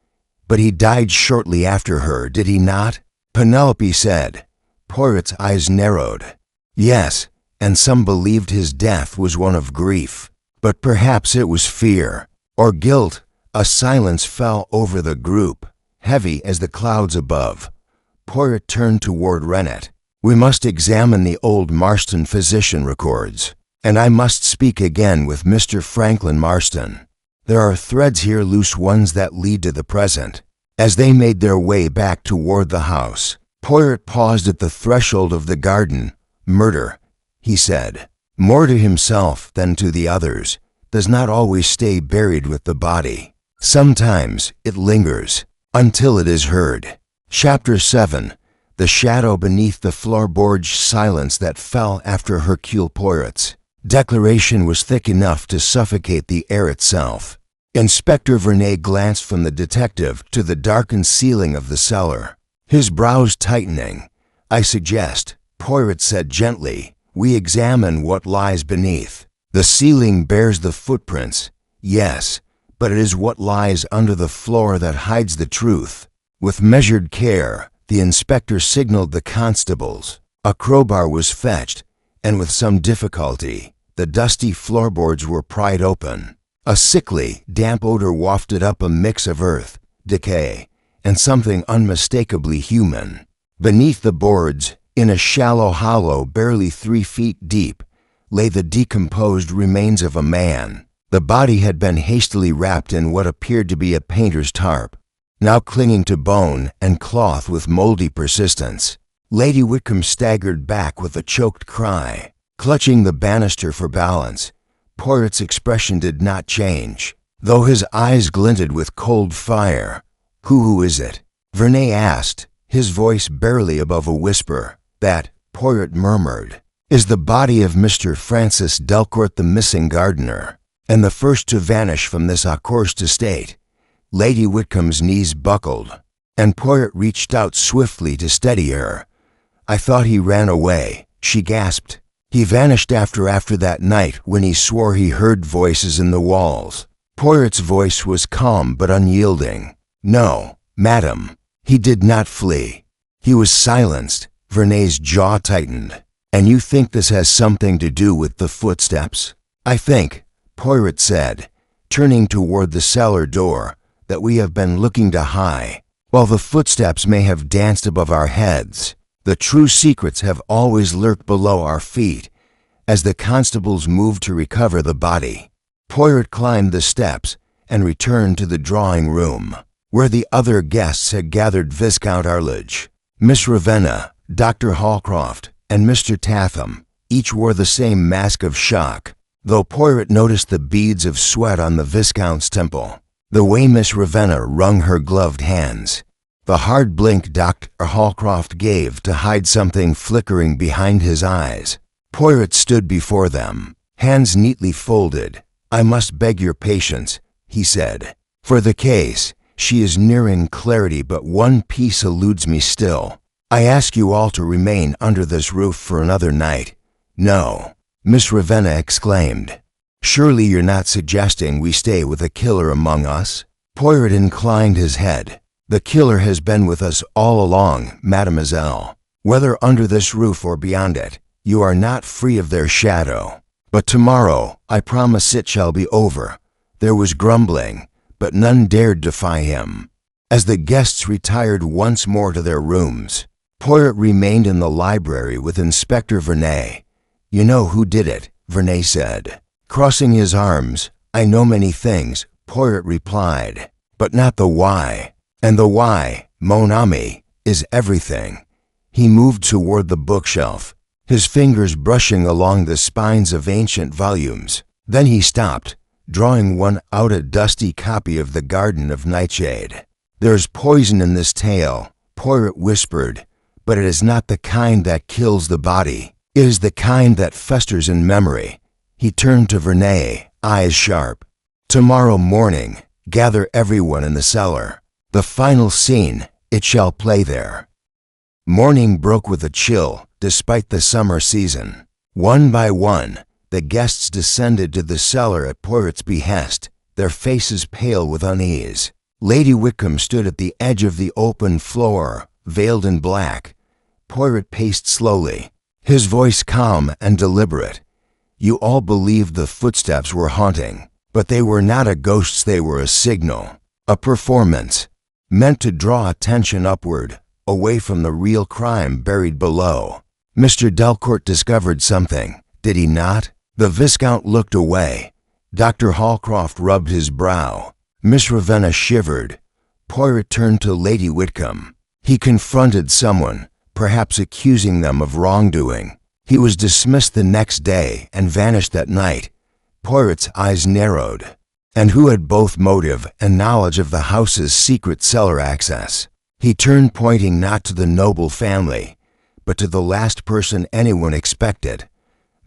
[SPEAKER 1] But he died shortly after her, did he not?" Penelope said. Poirot's eyes narrowed. "Yes, and some believed his death was one of grief. But perhaps it was fear, or guilt." A silence fell over the group, heavy as the clouds above. Poirot turned toward Whodunit. "We must examine the old Marston physician records, and I must speak again with Mr. Franklin Marston." There are threads here, loose ones that lead to the present. As they made their way back toward the house, Poirot paused at the threshold of the garden. Murder, he said, more to himself than to the others, does not always stay buried with the body. Sometimes it lingers until it is heard. Chapter 7. The shadow beneath the floorboard. Silence that fell after Hercule Poirot's declaration was thick enough to suffocate the air itself. Inspector Vernet glanced from the detective to the darkened ceiling of the cellar, his brows tightening. "I suggest," Poirot said gently, "we examine what lies beneath. The ceiling bears the footprints, yes, but it is what lies under the floor that hides the truth." With measured care, the inspector signaled the constables. A crowbar was fetched, and with some difficulty, the dusty floorboards were pried open. A sickly, damp odor wafted up, a mix of earth, decay, and something unmistakably human. Beneath the boards, in a shallow hollow barely 3 feet deep, lay the decomposed remains of a man. The body had been hastily wrapped in what appeared to be a painter's tarp, now clinging to bone and cloth with moldy persistence. Lady Whitcomb staggered back with a choked cry, clutching the banister for balance. Poirot's expression did not change, though his eyes glinted with cold fire. Who is it?" Vernet asked, his voice barely above a whisper. "That," Poirot murmured, "is the body of Mr. Francis Delcourt, the missing gardener, and the first to vanish from this accursed estate." Lady Whitcomb's knees buckled, and Poirot reached out swiftly to steady her. "I thought he ran away," she gasped. "He vanished after that night when he swore he heard voices in the walls." Poirot's voice was calm but unyielding. "No, madam, he did not flee. He was silenced." Vernet's jaw tightened. "And you think this has something to do with the footsteps?" "I think," Poirot said, turning toward the cellar door, "that we have been looking too high. While the footsteps may have danced above our heads, the true secrets have always lurked below our feet." As the constables moved to recover the body, Poirot climbed the steps and returned to the drawing room, where the other guests had gathered. Viscount Arledge, Miss Ravenna, Dr. Holcroft, and Mr. Tatham each wore the same mask of shock, though Poirot noticed the beads of sweat on the Viscount's temple, the way Miss Ravenna wrung her gloved hands, the hard blink Dr. Holcroft gave to hide something flickering behind his eyes. Poirot stood before them, hands neatly folded. "I must beg your patience," he said. "For the case, she is nearing clarity, but one piece eludes me still. I ask you all to remain under this roof for another night." "No," Miss Ravenna exclaimed. "Surely you're not suggesting we stay with a killer among us?" Poirot inclined his head. "The killer has been with us all along, mademoiselle. Whether under this roof or beyond it, you are not free of their shadow. But tomorrow, I promise it shall be over." There was grumbling, but none dared defy him. As the guests retired once more to their rooms, Poirot remained in the library with Inspector Vernet. "You know who did it," Vernet said, crossing his arms. "I know many things," Poirot replied, "but not the why. And the why, mon ami, is everything." He moved toward the bookshelf, his fingers brushing along the spines of ancient volumes. Then he stopped, drawing one out, a dusty copy of The Garden of Nightshade. "There's poison in this tale," Poirot whispered, "but it is not the kind that kills the body. It is the kind that festers in memory." He turned to Vernet, eyes sharp. "Tomorrow morning, gather everyone in the cellar. The final scene, it shall play there." Morning broke with a chill, despite the summer season. One by one, the guests descended to the cellar at Poirot's behest, their faces pale with unease. Lady Whitcomb stood at the edge of the open floor, veiled in black. Poirot paced slowly, his voice calm and deliberate. "You all believed the footsteps were haunting, but they were not a ghost, they were a signal, a performance, meant to draw attention upward, away from the real crime buried below. Mr. Delcourt discovered something, did he not?" The Viscount looked away. Dr. Holcroft rubbed his brow. Miss Ravenna shivered. Poirot turned to Lady Whitcomb. He confronted someone, perhaps accusing them of wrongdoing. He was dismissed the next day and vanished that night. Poirot's eyes narrowed. And who had both motive and knowledge of the house's secret cellar access? He turned, pointing not to the noble family, but to the last person anyone expected,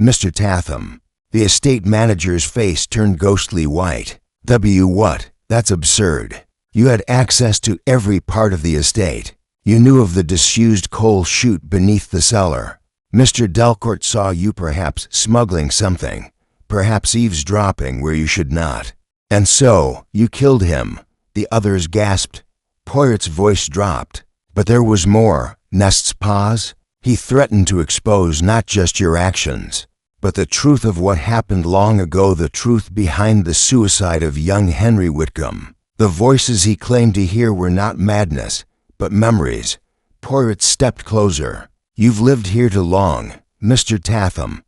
[SPEAKER 1] Mr. Tatham. The estate manager's face turned ghostly white. What? That's absurd. You had access to every part of the estate. You knew of the disused coal chute beneath the cellar. Mr. Delcourt saw you perhaps smuggling something, perhaps eavesdropping where you should not. And so, you killed him. The others gasped. Poirot's voice dropped. But there was more. Nest's pause. He threatened to expose not just your actions, but the truth of what happened long ago, the truth behind the suicide of young Henry Whitcomb. The voices he claimed to hear were not madness, but memories. Poirot stepped closer. You've lived here too long, Mr. Tatham.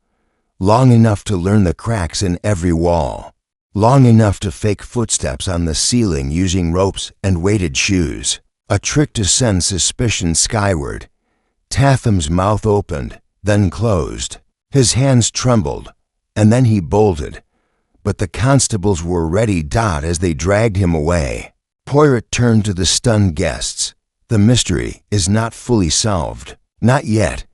[SPEAKER 1] Long enough to learn the cracks in every wall. Long enough to fake footsteps on the ceiling using ropes and weighted shoes. A trick to send suspicion skyward. Tatham's mouth opened, then closed. His hands trembled, and then he bolted. But the constables were ready as they dragged him away. Poirot turned to the stunned guests. The mystery is not fully solved. Not yet.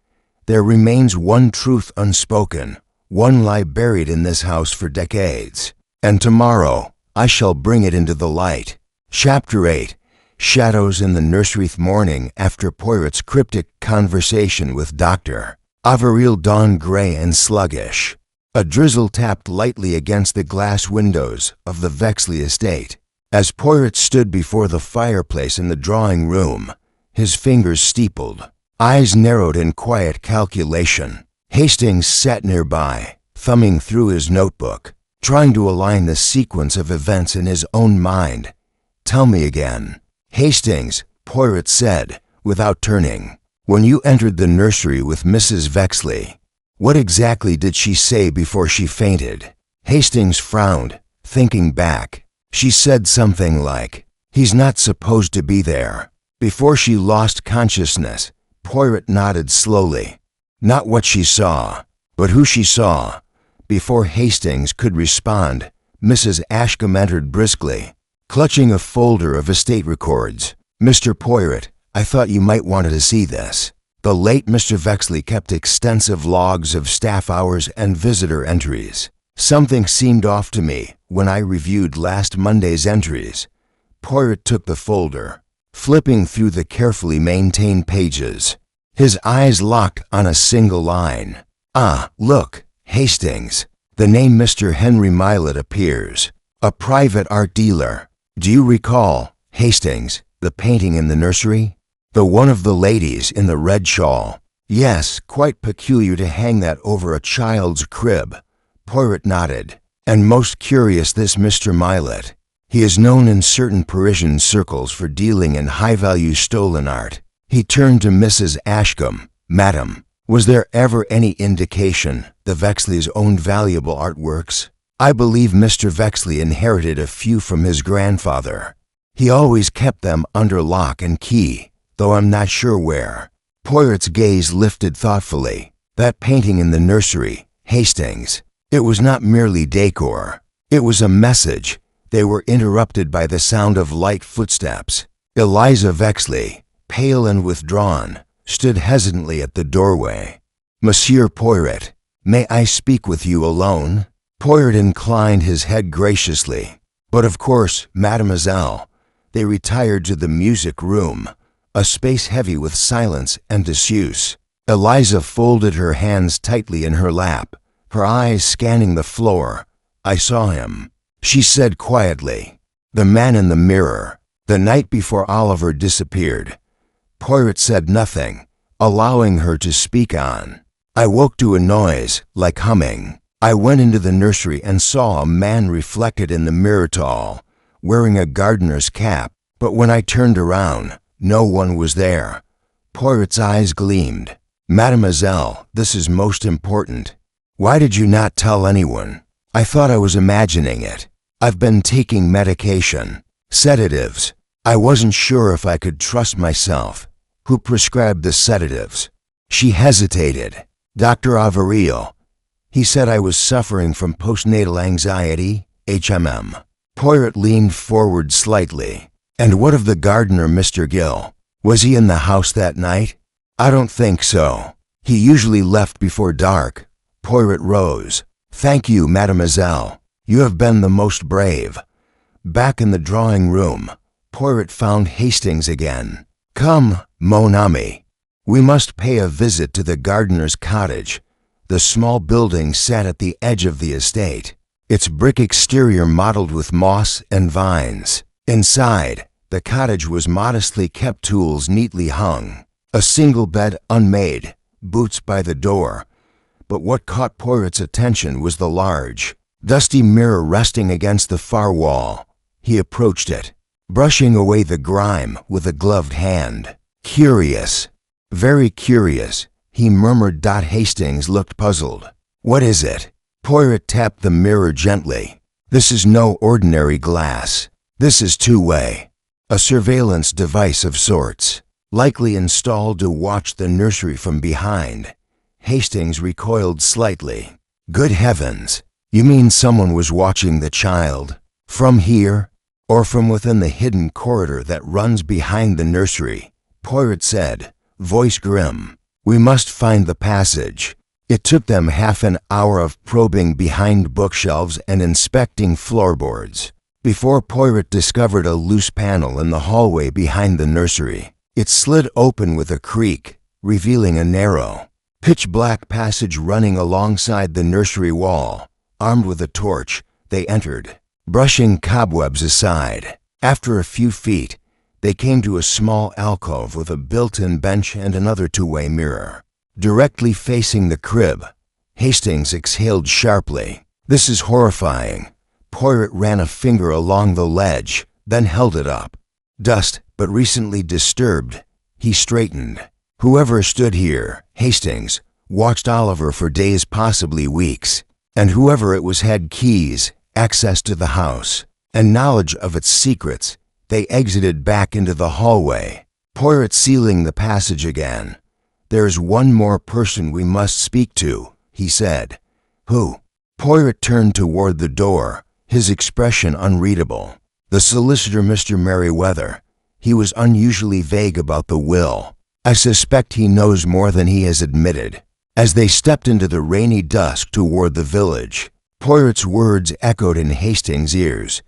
[SPEAKER 1] There remains one truth unspoken, one lie buried in this house for decades. And tomorrow, I shall bring it into the light. Chapter 8. Shadows in the nursery. Morning after Poirot's cryptic conversation with Dr. Averill dawned gray and sluggish. A drizzle tapped lightly against the glass windows of the Vexley estate. As Poirot stood before the fireplace in the drawing room, his fingers steepled, eyes narrowed in quiet calculation. Hastings sat nearby, thumbing through his notebook, trying to align the sequence of events in his own mind. Tell me again. Hastings, Poirot said, without turning. When you entered the nursery with Mrs. Vexley, what exactly did she say before she fainted? Hastings frowned, thinking back. She said something like, "He's not supposed to be there." Before she lost consciousness, Poirot nodded slowly. Not what she saw, but who she saw. Before Hastings could respond, Mrs. Ashcombe entered briskly, clutching a folder of estate records. "Mr. Poirot, I thought you might want to see this." The late Mr. Vexley kept extensive logs of staff hours and visitor entries. Something seemed off to me when I reviewed last Monday's entries. Poirot took the folder, flipping through the carefully maintained pages. His eyes locked on a single line. "Ah, look, Hastings. The name Mr. Henry Milett appears. A private art dealer. Do you recall, Hastings, the painting in the nursery? The one of the ladies in the red shawl?" "Yes, quite peculiar to hang that over a child's crib." Poirot nodded. "And most curious, this Mr. Milett. He is known in certain Parisian circles for dealing in high-value stolen art." He turned to Mrs. Ashcombe. "Madam, was there ever any indication the Vexleys owned valuable artworks?" "I believe Mr. Vexley inherited a few from his grandfather. He always kept them under lock and key, though I'm not sure where." Poirot's gaze lifted thoughtfully. "That painting in the nursery, Hastings, it was not merely decor. It was a message." They were interrupted by the sound of light footsteps. Eliza Vexley, pale and withdrawn, stood hesitantly at the doorway. "Monsieur Poirot, may I speak with you alone?" Poirot inclined his head graciously. "But of course, mademoiselle." They retired to the music room, a space heavy with silence and disuse. Eliza folded her hands tightly in her lap, her eyes scanning the floor. "I saw him," she said quietly. "The man in the mirror, the night before Oliver disappeared." Poirot said nothing, allowing her to speak on. "I woke to a noise, like humming. I went into the nursery and saw a man reflected in the mirror tall, wearing a gardener's cap, but when I turned around, no one was there." Poirot's eyes gleamed. "Mademoiselle, this is most important. Why did you not tell anyone?" I thought I was imagining it. I've been taking medication, sedatives. I wasn't sure if I could trust myself. Who prescribed the sedatives? She hesitated. Dr. Averillo. He said I was suffering from postnatal anxiety, HMM. Poirot leaned forward slightly. And what of the gardener, Mr. Gill? Was he in the house that night? I don't think so. He usually left before dark. Poirot rose. Thank you, mademoiselle. You have been the most brave. Back in the drawing room, Poirot found Hastings again. Come, mon ami. We must pay a visit to the gardener's cottage. The small building sat at the edge of the estate, its brick exterior mottled with moss and vines. Inside, the cottage was modestly kept, tools neatly hung, a single bed unmade, boots by the door. But what caught Poirot's attention was the large, dusty mirror resting against the far wall. He approached it, brushing away the grime with a gloved hand. Curious, very curious, he murmured. Hastings looked puzzled. What is it? Poirot tapped the mirror gently. This is no ordinary glass. This is two-way. A surveillance device of sorts, likely installed to watch the nursery from behind. Hastings recoiled slightly. Good heavens! You mean someone was watching the child? From here? Or from within the hidden corridor that runs behind the nursery? Poirot said, voice grim. We must find the passage. It took them half an hour of probing behind bookshelves and inspecting floorboards before Poirot discovered a loose panel in the hallway behind the nursery. It slid open with a creak, revealing a narrow, pitch-black passage running alongside the nursery wall. Armed with a torch, they entered, brushing cobwebs aside. After a few feet, they came to a small alcove with a built-in bench and another two-way mirror. Directly facing the crib, Hastings exhaled sharply. This is horrifying. Poirot ran a finger along the ledge, then held it up. Dust, but recently disturbed. He straightened. Whoever stood here, Hastings, watched Oliver for days, possibly weeks. And whoever it was had keys, access to the house, and knowledge of its secrets. They exited back into the hallway, Poirot sealing the passage again. There's one more person we must speak to, he said. Who? Poirot turned toward the door, his expression unreadable. The solicitor, Mr. Merriweather. He was unusually vague about the will. I suspect he knows more than he has admitted. As they stepped into the rainy dusk toward the village, Poirot's words echoed in Hastings' ears.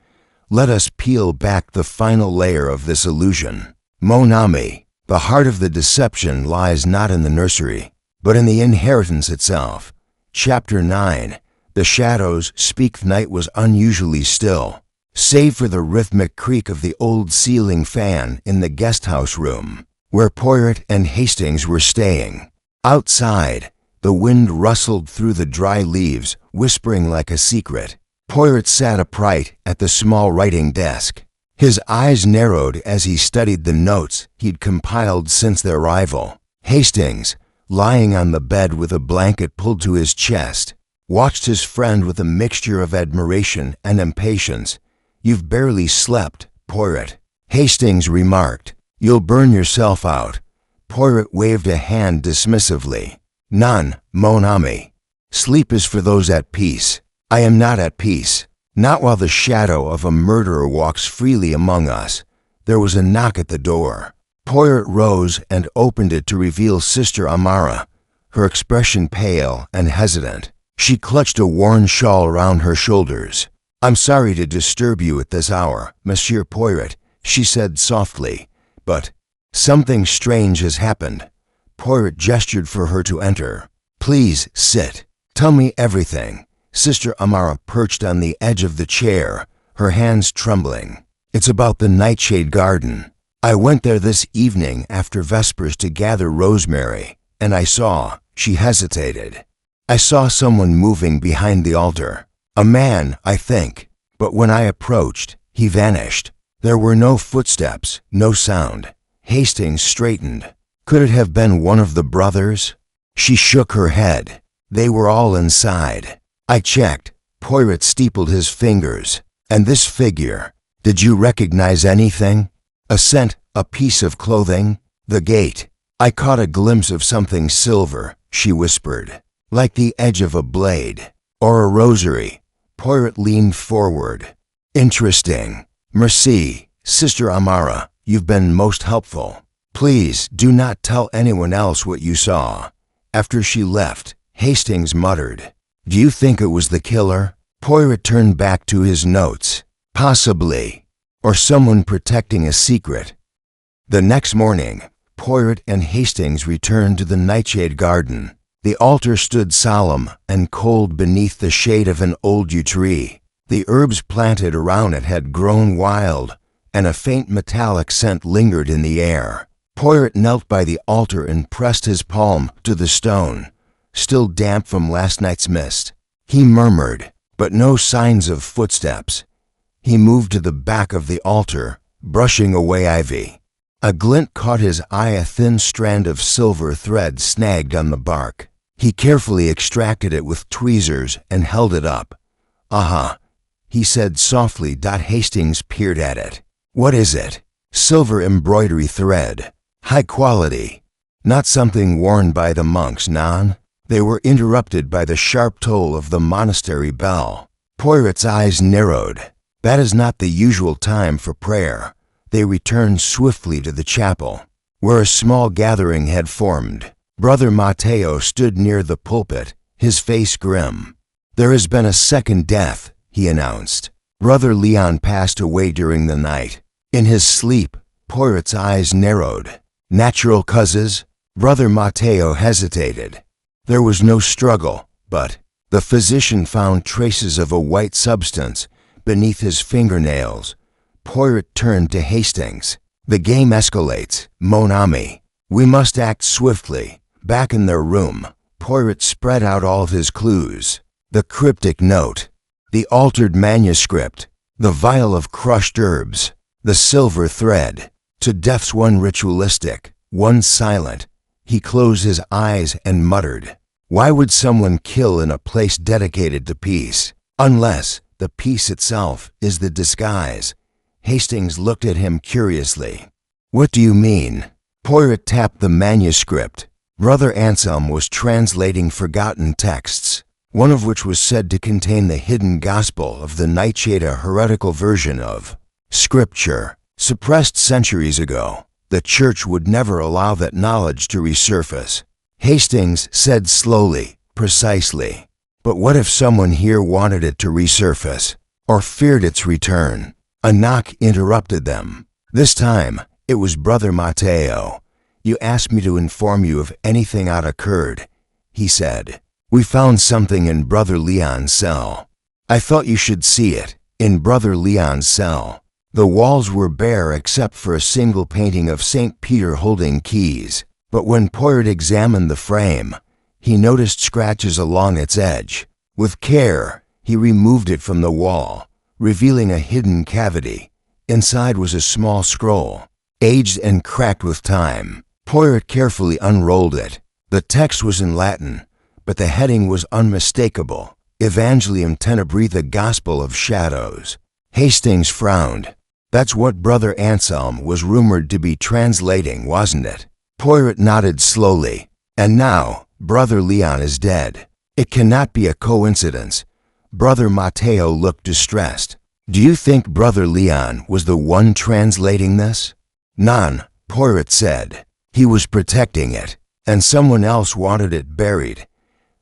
[SPEAKER 1] Let us peel back the final layer of this illusion. Mon ami, the heart of the deception lies not in the nursery, but in the inheritance itself. Chapter 9. The shadows speak. Night was unusually still, save for the rhythmic creak of the old ceiling fan in the guesthouse room, where Poirot and Hastings were staying. Outside, the wind rustled through the dry leaves, whispering like a secret. Poirot sat upright at the small writing desk. His eyes narrowed as he studied the notes he'd compiled since their arrival. Hastings, lying on the bed with a blanket pulled to his chest, watched his friend with a mixture of admiration and impatience. You've barely slept, Poirot, Hastings remarked. You'll burn yourself out. Poirot waved a hand dismissively. None, mon ami. Sleep is for those at peace. I am not at peace. Not while the shadow of a murderer walks freely among us. There was a knock at the door. Poirot rose and opened it to reveal Sister Amara, her expression pale and hesitant. She clutched a worn shawl around her shoulders. I'm sorry to disturb you at this hour, Monsieur Poirot, she said softly, but something strange has happened. Poirot gestured for her to enter. Please sit. Tell me everything. Sister Amara perched on the edge of the chair, her hands trembling. It's about the nightshade garden. I went there this evening after Vespers to gather rosemary, and I saw, she hesitated. I saw someone moving behind the altar. A man, I think, but when I approached, he vanished. There were no footsteps, no sound. Hastings straightened. Could it have been one of the brothers? She shook her head. They were all inside. I checked. Poirot steepled his fingers. And this figure, did you recognize anything? A scent, a piece of clothing, the gait. I caught a glimpse of something silver, she whispered, like the edge of a blade, or a rosary. Poirot leaned forward. Interesting. Merci, Sister Amara, you've been most helpful. Please do not tell anyone else what you saw. After she left, Hastings muttered, Do you think it was the killer? Poirot turned back to his notes. Possibly. Or someone protecting a secret. The next morning, Poirot and Hastings returned to the nightshade garden. The altar stood solemn and cold beneath the shade of an old yew tree. The herbs planted around it had grown wild, and a faint metallic scent lingered in the air. Poirot knelt by the altar and pressed his palm to the stone, still damp from last night's mist. He murmured, but no signs of footsteps. He moved to the back of the altar, brushing away ivy. A glint caught his eye, a thin strand of silver thread snagged on the bark. He carefully extracted it with tweezers and held it up. Aha, he said softly. Hastings peered at it. What is it? Silver embroidery thread. High quality. Not something worn by the monks, non? They were interrupted by the sharp toll of the monastery bell. Poirot's eyes narrowed. That is not the usual time for prayer. They returned swiftly to the chapel, where a small gathering had formed. Brother Matteo stood near the pulpit, his face grim. There has been a second death, he announced. Brother Leon passed away during the night. In his sleep, Poirot's eyes narrowed. Natural causes? Brother Matteo hesitated. There was no struggle, but the physician found traces of a white substance beneath his fingernails. Poirot turned to Hastings. The game escalates, mon ami. We must act swiftly. Back in their room, Poirot spread out all of his clues. The cryptic note, the altered manuscript, the vial of crushed herbs, the silver thread. To deaths, one ritualistic, one silent. He closed his eyes and muttered, Why would someone kill in a place dedicated to peace? Unless the peace itself is the disguise. Hastings looked at him curiously. What do you mean? Poirot tapped the manuscript. Brother Anselm was translating forgotten texts, one of which was said to contain the hidden gospel of the Nightshade, a heretical version of Scripture. Suppressed centuries ago, the Church would never allow that knowledge to resurface. Hastings said slowly, precisely. But what if someone here wanted it to resurface, or feared its return? A knock interrupted them. This time, it was Brother Matteo. You asked me to inform you if anything odd occurred, he said. We found something in Brother Leon's cell. I thought you should see it, in Brother Leon's cell. The walls were bare except for a single painting of St. Peter holding keys, but when Poirot examined the frame, he noticed scratches along its edge. With care, he removed it from the wall, revealing a hidden cavity. Inside was a small scroll, aged and cracked with time. Poirot carefully unrolled it. The text was in Latin, but the heading was unmistakable. Evangelium Tenebrae, the Gospel of Shadows. Hastings frowned. That's what Brother Anselm was rumored to be translating, wasn't it? Poirot nodded slowly. And now, Brother Leon is dead. It cannot be a coincidence. Brother Matteo looked distressed. Do you think Brother Leon was the one translating this? Non, Poirot said. He was protecting it, and someone else wanted it buried.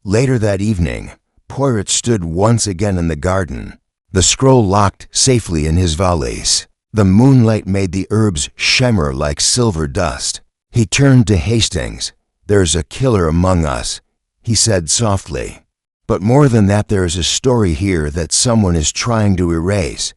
[SPEAKER 1] Later that evening, Poirot stood once again in the garden, the scroll locked safely in his valise. The moonlight made the herbs shimmer like silver dust. He turned to Hastings. There's a killer among us, he said softly. But more than that, there is a story here that someone is trying to erase.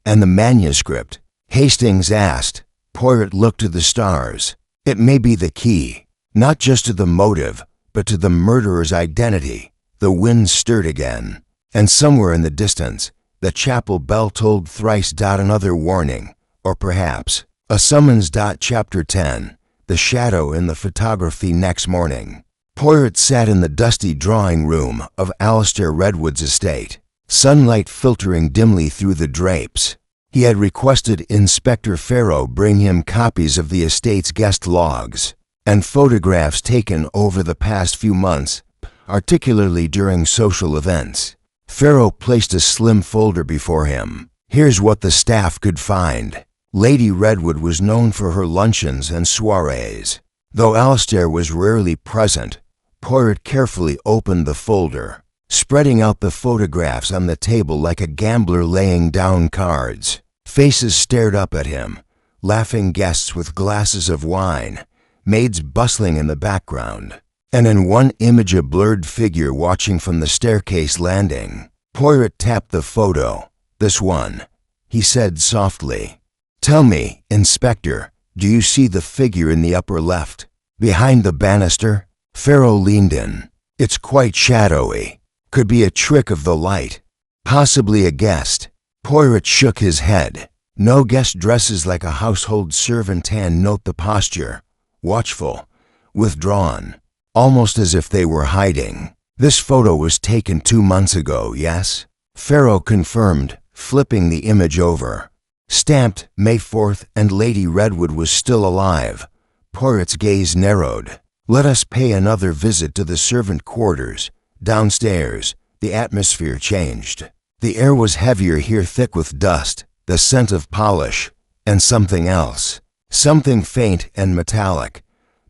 [SPEAKER 1] And the manuscript? Hastings asked. Poirot looked to the stars. It may be the key, not just to the motive, but to the murderer's identity. The wind stirred again, and somewhere in the distance, the chapel bell tolled thrice. Another warning, or perhaps a summons. Chapter 10. The shadow in the photography. Next morning, Poirot sat in the dusty drawing room of Alistair Redwood's estate. sunlight filtering dimly through the drapes. He had requested Inspector Farrow bring him copies of the estate's guest logs and photographs taken over the past few months, particularly during social events. Farrow placed a slim folder before him. Here's what the staff could find. Lady Redwood was known for her luncheons and soirees. Though Alastair was rarely present, Poirot carefully opened the folder, spreading out the photographs on the table like a gambler laying down cards. Faces stared up at him, laughing guests with glasses of wine, maids bustling in the background, and in one image a blurred figure watching from the staircase landing. Poirot tapped the photo. This one, he said softly. Tell me, Inspector, do you see the figure in the upper left, behind the banister? Farrow leaned in. It's quite shadowy. Could be a trick of the light. Possibly a guest. Poirot shook his head. No guest dresses like a household servant and note the posture. Watchful, withdrawn, almost as if they were hiding. This photo was taken 2 months ago, yes? Farrow confirmed, flipping the image over. Stamped May 4th, and Lady Redwood was still alive. Poirot's gaze narrowed. Let us pay another visit to the servant quarters. Downstairs, the atmosphere changed. The air was heavier here, thick with dust, the scent of polish, and something else. Something faint and metallic.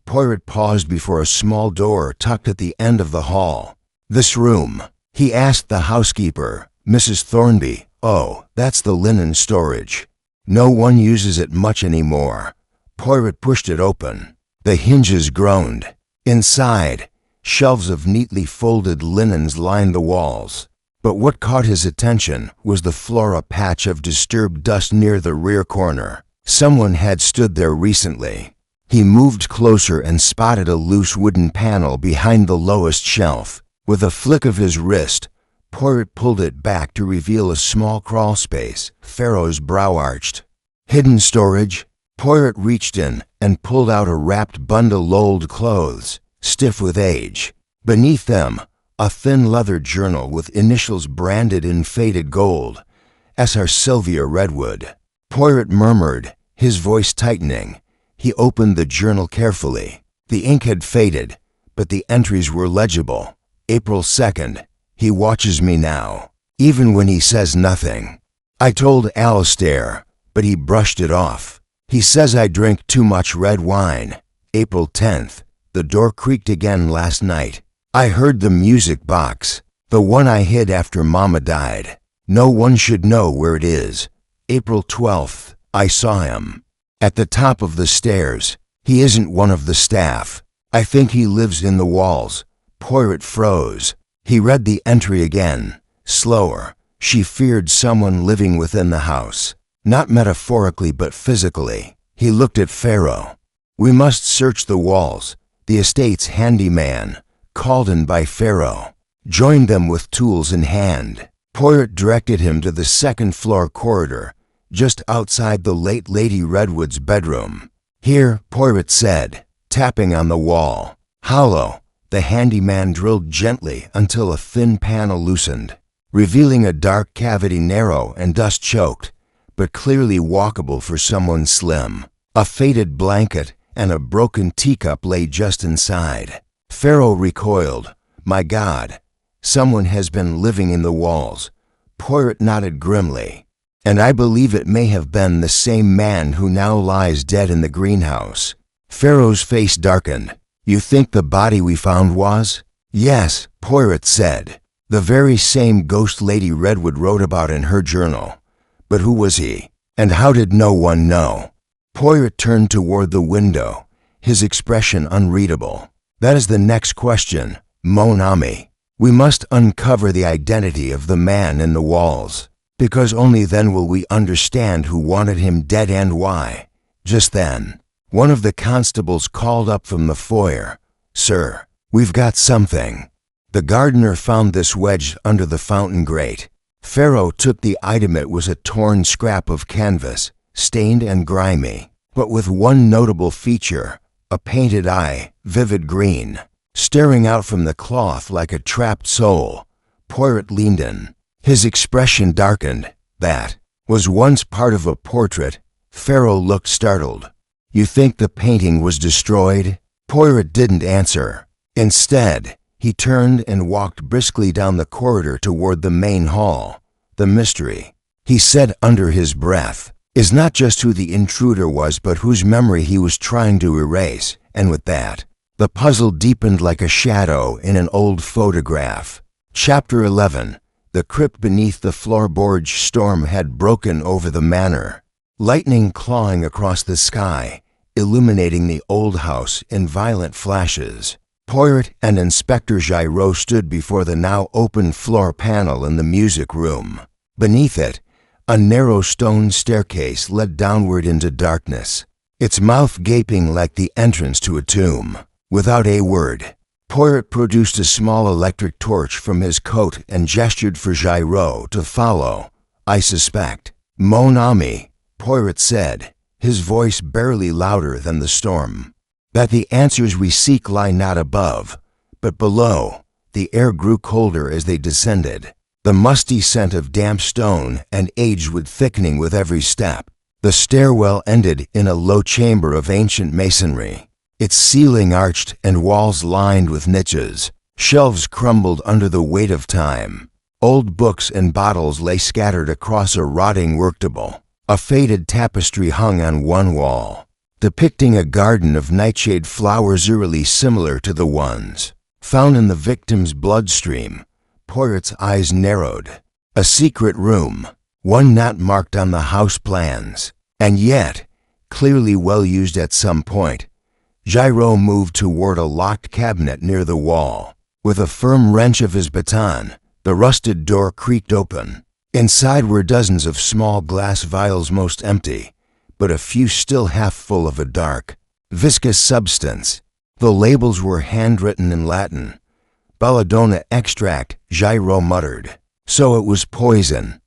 [SPEAKER 1] Poirot paused before a small door tucked at the end of the hall. This room, he asked the housekeeper, Mrs. Thornby. Oh, that's the linen storage. No one uses it much anymore. Poirot pushed it open. The hinges groaned. Inside, shelves of neatly folded linens lined the walls. But what caught his attention was the flora patch of disturbed dust near the rear corner. Someone had stood there recently. He moved closer and spotted a loose wooden panel behind the lowest shelf. With a flick of his wrist, Poirot pulled it back to reveal a small crawl space. Farrow's brow arched. Hidden storage? Poirot reached in and pulled out a wrapped bundle of old clothes, stiff with age. Beneath them, a thin leather journal with initials branded in faded gold. S.R. Sylvia Redwood. Poirot murmured, his voice tightening. He opened the journal carefully. The ink had faded, but the entries were legible. April 2nd. He watches me now, even when he says nothing. I told Alastair, but he brushed it off. He says I drink too much red wine. April 10th. The door creaked again last night. I heard the music box, the one I hid after Mama died. No one should know where it is. April 12th. I saw him. At the top of the stairs. He isn't one of the staff. I think he lives in the walls. Poirot froze. He read the entry again, slower. She feared someone living within the house. Not metaphorically, but physically. He looked at Farrow. We must search the walls. The estate's handyman, called in by Farrow, joined them with tools in hand. Poirot directed him to the second-floor corridor, just outside the late Lady Redwood's bedroom. Here, Poirot said, tapping on the wall. Hollow. The handyman drilled gently until a thin panel loosened, revealing a dark cavity narrow and dust-choked, but clearly walkable for someone slim. A faded blanket and a broken teacup lay just inside. Farrow recoiled. My God, someone has been living in the walls. Poirot nodded grimly. And I believe it may have been the same man who now lies dead in the greenhouse. Farrow's face darkened. You think the body we found was? Yes, Poirot said. The very same ghost Lady Redwood wrote about in her journal. But who was he? And how did no one know? Poirot turned toward the window, his expression unreadable. That is the next question, mon ami. We must uncover the identity of the man in the walls, because only then will we understand who wanted him dead and why. Just then, one of the constables called up from the foyer. Sir, we've got something. The gardener found this wedged under the fountain grate. Farrow took the item. It was a torn scrap of canvas, stained and grimy, but with one notable feature, a painted eye, vivid green, staring out from the cloth like a trapped soul. Poirot leaned in. His expression darkened. That was once part of a portrait. Pharaoh looked startled. You think the painting was destroyed? Poirot didn't answer. Instead, he turned and walked briskly down the corridor toward the main hall. The mystery, he said under his breath, is not just who the intruder was but whose memory he was trying to erase, and with that, the puzzle deepened like a shadow in an old photograph. Chapter 11. The crypt beneath the floorboards. Storm had broken over the manor, lightning clawing across the sky, illuminating the old house in violent flashes. Poirot and Inspector Giraud stood before the now open floor panel in the music room. Beneath it, a narrow stone staircase led downward into darkness, its mouth gaping like the entrance to a tomb. Without a word, Poirot produced a small electric torch from his coat and gestured for Giraud to follow. I suspect, mon ami, Poirot said, his voice barely louder than the storm, that the answers we seek lie not above, but below. The air grew colder as they descended, the musty scent of damp stone and age wood thickening with every step. The stairwell ended in a low chamber of ancient masonry, its ceiling arched and walls lined with niches. Shelves crumbled under the weight of time. Old books and bottles lay scattered across a rotting worktable. A faded tapestry hung on one wall, depicting a garden of nightshade flowers eerily similar to the ones found in the victim's bloodstream. Poirot's eyes narrowed. A secret room, one not marked on the house plans, and yet clearly well used at some point. Giraud moved toward a locked cabinet near the wall. With a firm wrench of his baton, the rusted door creaked open. Inside were dozens of small glass vials, most empty, but a few still half full of a dark, viscous substance. The labels were handwritten in Latin. Belladonna extract, Giraud muttered. So it was poison.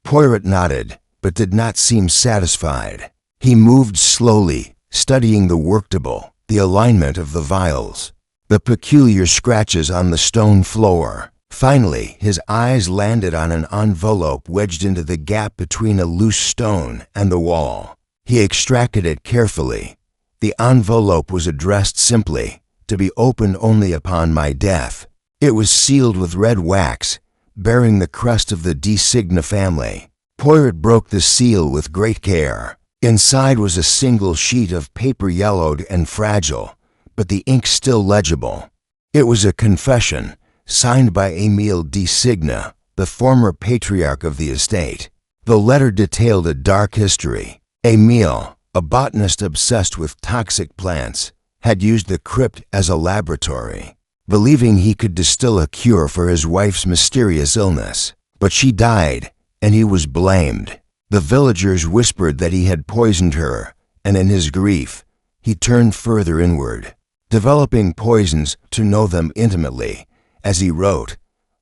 [SPEAKER 1] Poirot nodded, but did not seem satisfied. He moved slowly, studying the worktable, the alignment of the vials, the peculiar scratches on the stone floor. Finally, his eyes landed on an envelope wedged into the gap between a loose stone and the wall. He extracted it carefully. The envelope was addressed simply, to be opened only upon my death. It was sealed with red wax, bearing the crest of the de Signa family. Poirot broke the seal with great care. Inside was a single sheet of paper, yellowed and fragile, but the ink still legible. It was a confession, signed by Émile de Signa, the former patriarch of the estate. The letter detailed a dark history. Émile, a botanist obsessed with toxic plants, had used the crypt as a laboratory, believing he could distill a cure for his wife's mysterious illness. But she died, and he was blamed. The villagers whispered that he had poisoned her, and in his grief, he turned further inward, developing poisons to know them intimately. As he wrote,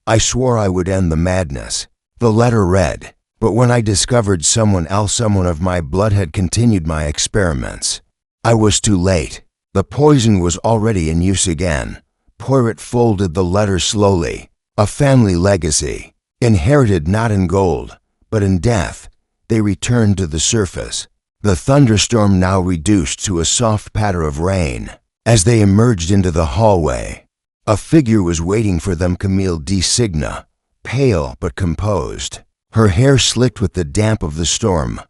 [SPEAKER 1] I swore I would end the madness. The letter read, but when I discovered someone of my blood had continued my experiments, I was too late. The poison was already in use again. Poirot folded the letter slowly. A family legacy, inherited not in gold, but in death. They returned to the surface. The thunderstorm now reduced to a soft patter of rain. As they emerged into the hallway, a figure was waiting for them. Camille de Signa, pale but composed, her hair slicked with the damp of the storm.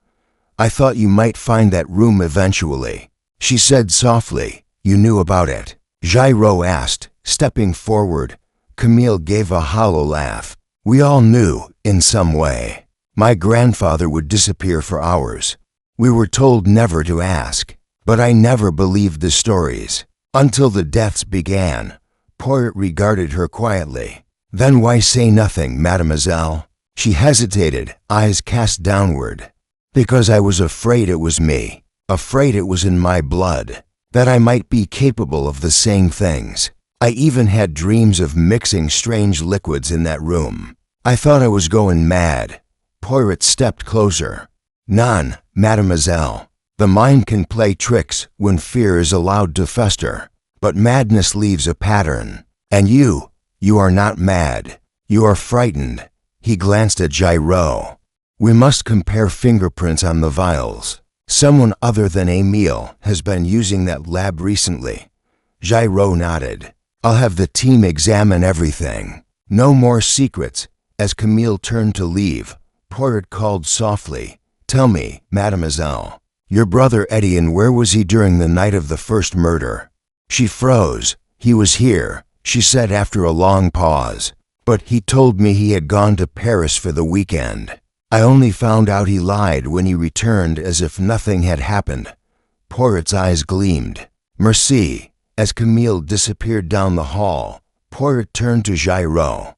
[SPEAKER 1] I thought you might find that room eventually, she said softly. You knew about it? Giraud asked, stepping forward. Camille gave a hollow laugh. We all knew, in some way. My grandfather would disappear for hours. We were told never to ask, but I never believed the stories, until the deaths began. Poirot regarded her quietly. Then why say nothing, mademoiselle? She hesitated, eyes cast downward. Because I was afraid it was me, afraid it was in my blood, that I might be capable of the same things. I even had dreams of mixing strange liquids in that room. I thought I was going mad. Poirot stepped closer. None, mademoiselle. The mind can play tricks when fear is allowed to fester. But madness leaves a pattern. And you are not mad. You are frightened. He glanced at Giraud. "We must compare fingerprints on the vials. Someone other than Emile has been using that lab recently." Giraud nodded. "I'll have the team examine everything. No more secrets." As Camille turned to leave, Poirot called softly, "Tell me, mademoiselle, your brother Etienne, where was he during the night of the first murder?" She froze. "He was here," she said after a long pause. "But he told me he had gone to Paris for the weekend. I only found out he lied when he returned as if nothing had happened." Poirot's eyes gleamed. "Merci." As Camille disappeared down the hall, Poirot turned to Giraud.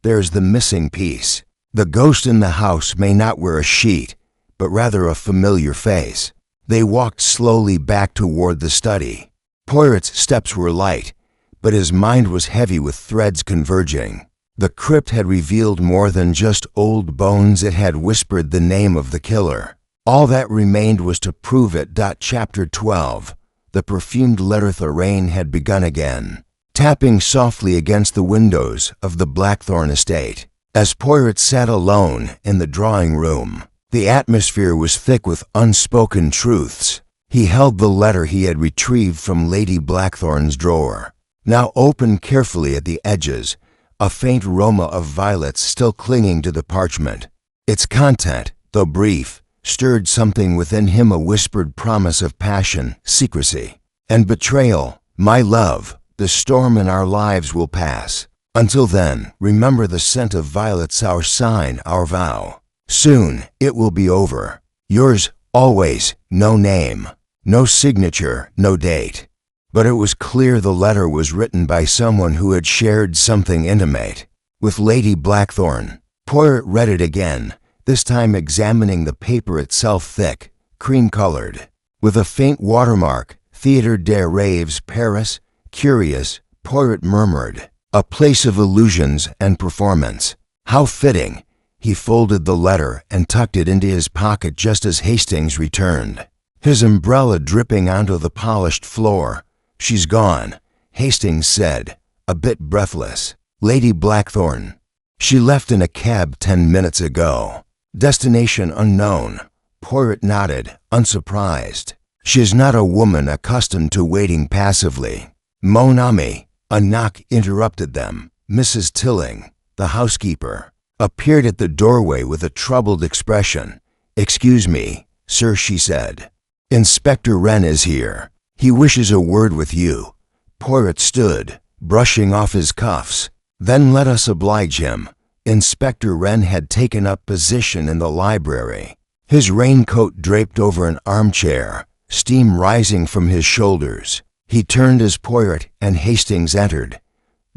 [SPEAKER 1] "There's the missing piece. The ghost in the house may not wear a sheet, but rather a familiar face." They walked slowly back toward the study. Poirot's steps were light, but his mind was heavy with threads converging. The crypt had revealed more than just old bones, it had whispered the name of the killer. All that remained was to prove it. Chapter 12. The perfumed letter. The rain had begun again, tapping softly against the windows of the Blackthorn estate. As Poirot sat alone in the drawing room, the atmosphere was thick with unspoken truths. He held the letter he had retrieved from Lady Blackthorn's drawer, now open carefully at the edges, a faint aroma of violets still clinging to the parchment. Its content, though brief, stirred something within him, a whispered promise of passion, secrecy, and betrayal. "My love, the storm in our lives will pass. Until then, remember the scent of violets, our sign, our vow. Soon it will be over. Yours always." No name, no signature, no date. But it was clear the letter was written by someone who had shared something intimate with Lady Blackthorn. Poirot read it again, this time examining the paper itself, thick, cream-colored, with a faint watermark, "Theatre des Rêves, Paris." Curious, Poirot murmured, "A place of illusions and performance. How fitting." He folded the letter and tucked it into his pocket just as Hastings returned, his umbrella dripping onto the polished floor. "She's gone," Hastings said, a bit breathless. "Lady Blackthorn. She left in a cab 10 minutes ago. Destination unknown." Poirot nodded, unsurprised. "She is not a woman accustomed to waiting passively." "Mon ami," a knock interrupted them. Mrs. Tilling, the housekeeper, appeared at the doorway with a troubled expression. "Excuse me, sir," she said. "Inspector Wren is here. He wishes a word with you." Poirot stood, brushing off his cuffs. "Then let us oblige him." Inspector Wren had taken up position in the library, his raincoat draped over an armchair, steam rising from his shoulders. He turned as Poirot and Hastings entered.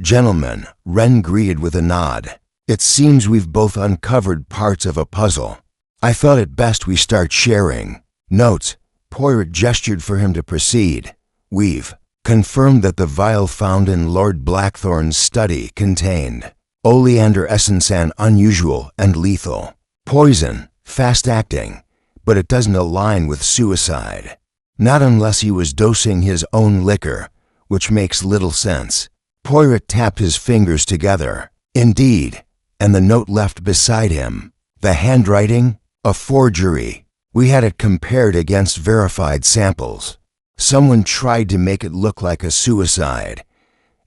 [SPEAKER 1] "Gentlemen," Wren greeted with a nod, "it seems we've both uncovered parts of a puzzle. I thought it best we start sharing notes." Poirot gestured for him to proceed. "We've confirmed that the vial found in Lord Blackthorn's study contained oleander essence, an unusual and lethal poison, fast-acting, but it doesn't align with suicide. Not unless he was dosing his own liquor, which makes little sense." Poirot tapped his fingers together. "Indeed, and the note left beside him. The handwriting? A forgery. We had it compared against verified samples. Someone tried to make it look like a suicide.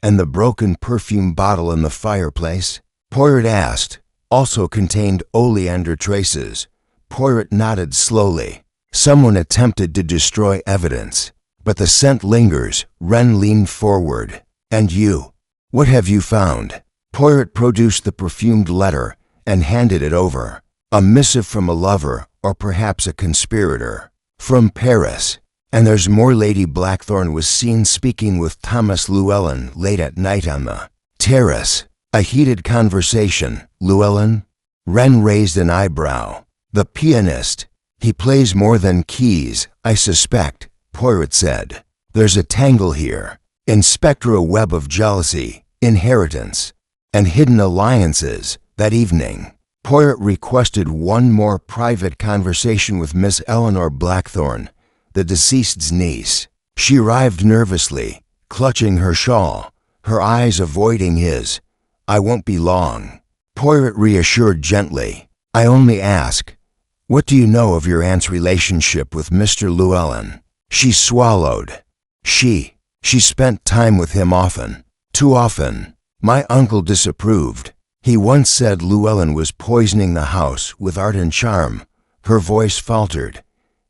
[SPEAKER 1] And the broken perfume bottle in the fireplace?" Poirot asked, "also contained oleander traces." Poirot nodded slowly. "Someone attempted to destroy evidence, but the scent lingers." Wren leaned forward. "And you? What have you found?" Poirot produced the perfumed letter and handed it over. "A missive from a lover, or perhaps a conspirator. From Paris. And there's more. Lady Blackthorn was seen speaking with Thomas Llewellyn late at night on the terrace. A heated conversation." "Llewellyn?" Wren raised an eyebrow. "The pianist. He plays more than keys, I suspect," Poirot said. "There's a tangle here. Inspector, a web of jealousy, inheritance, and hidden alliances." That evening, Poirot requested one more private conversation with Miss Eleanor Blackthorn, the deceased's niece. She arrived nervously, clutching her shawl, her eyes avoiding his. "I won't be long." Poirot reassured gently. "I only ask, what do you know of your aunt's relationship with Mr. Llewellyn?" She swallowed. She spent time with him often. Too often. My uncle disapproved. He once said Llewellyn was poisoning the house with art and charm. Her voice faltered.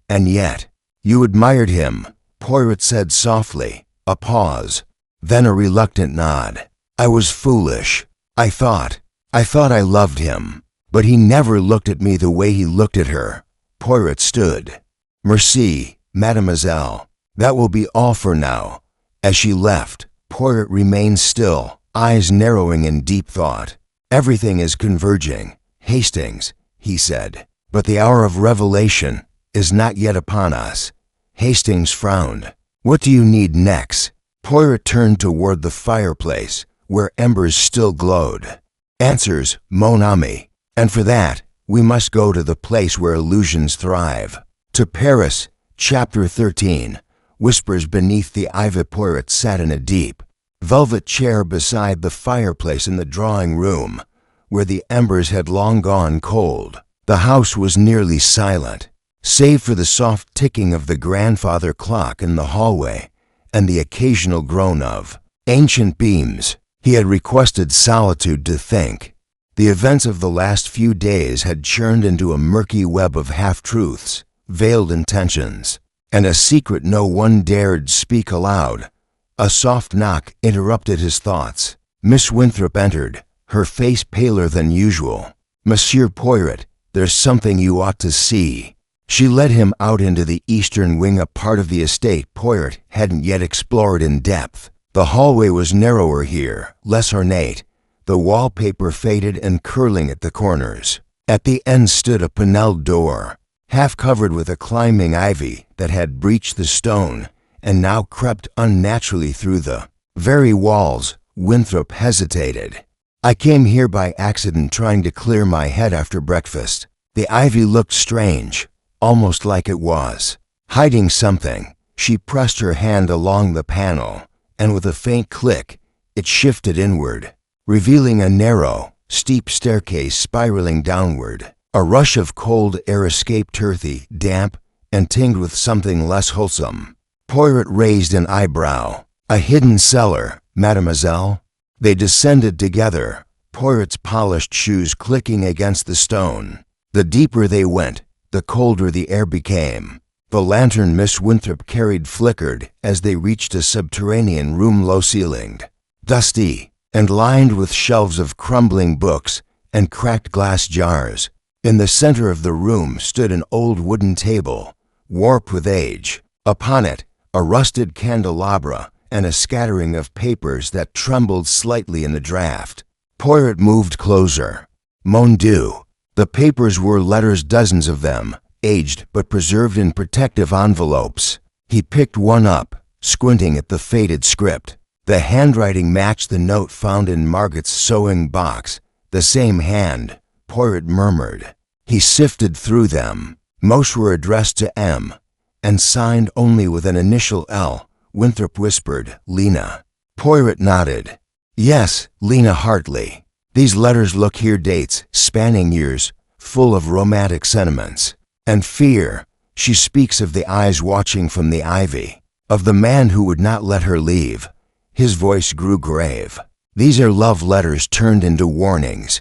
[SPEAKER 1] "And yet, you admired him," Poirot said softly. A pause. Then a reluctant nod. "I was foolish. I thought I loved him. But he never looked at me the way he looked at her." Poirot stood. "Merci, mademoiselle. That will be all for now." As she left, Poirot remained still, eyes narrowing in deep thought. "Everything is converging, Hastings," he said. "But the hour of revelation is not yet upon us." Hastings frowned. "What do you need next?" Poirot turned toward the fireplace, where embers still glowed. "Answers, mon ami. And for that, we must go to the place where illusions thrive. To Paris." Chapter 13. Whispers beneath the ivy. Poirot sat in a deep, velvet chair beside the fireplace in the drawing room, where the embers had long gone cold. The house was nearly silent, save for the soft ticking of the grandfather clock in the hallway and the occasional groan of ancient beams. He had requested solitude to think. The events of the last few days had churned into a murky web of half-truths, veiled intentions, and a secret no one dared speak aloud. A soft knock interrupted his thoughts. Miss Winthrop entered, her face paler than usual. "Monsieur Poirot, there's something you ought to see." She led him out into the eastern wing, a part of the estate Poirot hadn't yet explored in depth. The hallway was narrower here, less ornate, the wallpaper faded and curling at the corners. At the end stood a panelled door, half covered with a climbing ivy that had breached the stone and now crept unnaturally through the very walls. Winthrop hesitated. "I came here by accident, trying to clear my head after breakfast." The ivy looked strange, almost like it was hiding something. She pressed her hand along the panel, and with a faint click, it shifted inward, revealing a narrow, steep staircase spiraling downward. A rush of cold air escaped, earthy, damp, and tinged with something less wholesome. Poirot raised an eyebrow. "A hidden cellar, mademoiselle?" They descended together, Poirot's polished shoes clicking against the stone. The deeper they went, the colder the air became. The lantern Miss Winthrop carried flickered as they reached a subterranean room, low-ceilinged, dusty, and lined with shelves of crumbling books and cracked glass jars. In the center of the room stood an old wooden table, warped with age. Upon it, a rusted candelabra and a scattering of papers that trembled slightly in the draught. Poirot moved closer. Mon Dieu! The papers were letters, dozens of them, aged but preserved in protective envelopes. He picked one up, squinting at the faded script. The handwriting matched the note found in Margaret's sewing box. "The same hand," Poirot murmured. He sifted through them. Most were addressed to M, and signed only with an initial L. Winthrop whispered, "Lena." Poirot nodded. "Yes, Lena Hartley. These letters look here, dates, spanning years, full of romantic sentiments. And fear. She speaks of the eyes watching from the ivy, of the man who would not let her leave." His voice grew grave. "These are love letters turned into warnings."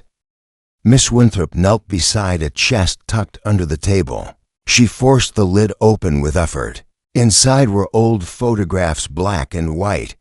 [SPEAKER 1] Miss Winthrop knelt beside a chest tucked under the table. She forced the lid open with effort. Inside were old photographs, black and white,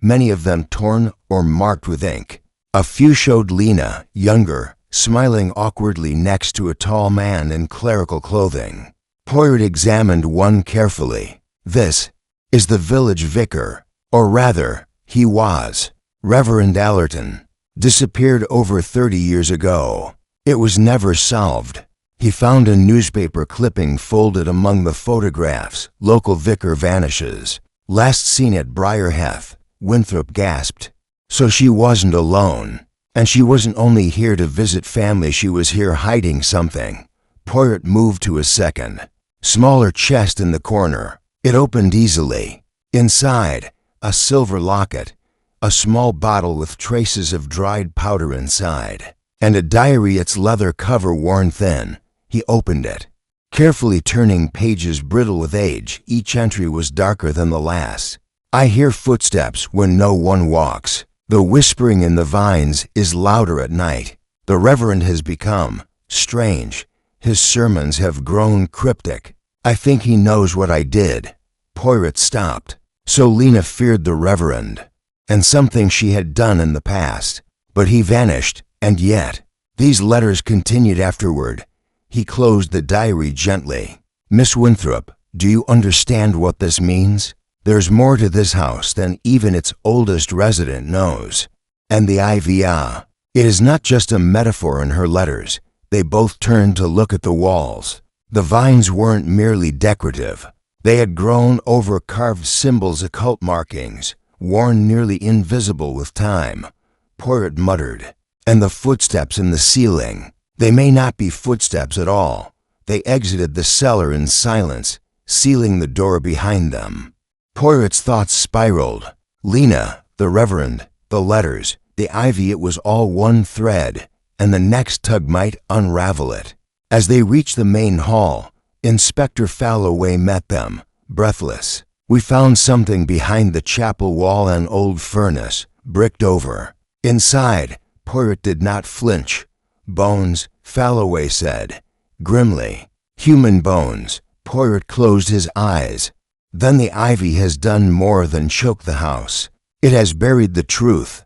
[SPEAKER 1] many of them torn or marked with ink. A few showed Lena, younger, smiling awkwardly next to a tall man in clerical clothing. Poirot examined one carefully. "This is the village vicar, or rather, he was, Reverend Allerton. Disappeared over 30 years ago. It was never solved." He found a newspaper clipping folded among the photographs. "Local vicar vanishes. Last seen at Briarheath." Winthrop gasped. So she wasn't alone. And she wasn't only here to visit family, she was here hiding something. Poirot moved to a second, smaller chest in the corner. It opened easily. Inside, a silver locket, a small bottle with traces of dried powder inside. and a diary, its leather cover worn thin. He opened it, carefully turning pages brittle with age. Each entry was darker than the last. I hear footsteps when no one walks. The whispering in the vines is louder at night. The Reverend has become strange. His sermons have grown cryptic. I think he knows what I did. Poirot stopped. So Lena feared the Reverend, and something she had done in the past. But he vanished, and yet these letters continued afterward. He closed the diary gently. Miss Winthrop, do you understand what this means? There's more to this house than even its oldest resident knows. And the IVA. It is not just a metaphor in her letters. They both turned to look at the walls. The vines weren't merely decorative. They had grown over carved symbols, occult markings, worn nearly invisible with time. Poirot muttered. And the footsteps in the ceiling. They may not be footsteps at all. They exited the cellar in silence, sealing the door behind them. Poirot's thoughts spiraled. Lena, the Reverend, the letters, the ivy, it was all one thread, and the next tug might unravel it. As they reached the main hall, Inspector Falloway met them, breathless. We found something behind the chapel wall, an old furnace, bricked over. Inside, Poirot did not flinch. Bones, Falloway said, grimly. Human bones. Poirot closed his eyes. Then the ivy has done more than choke the house. It has buried the truth.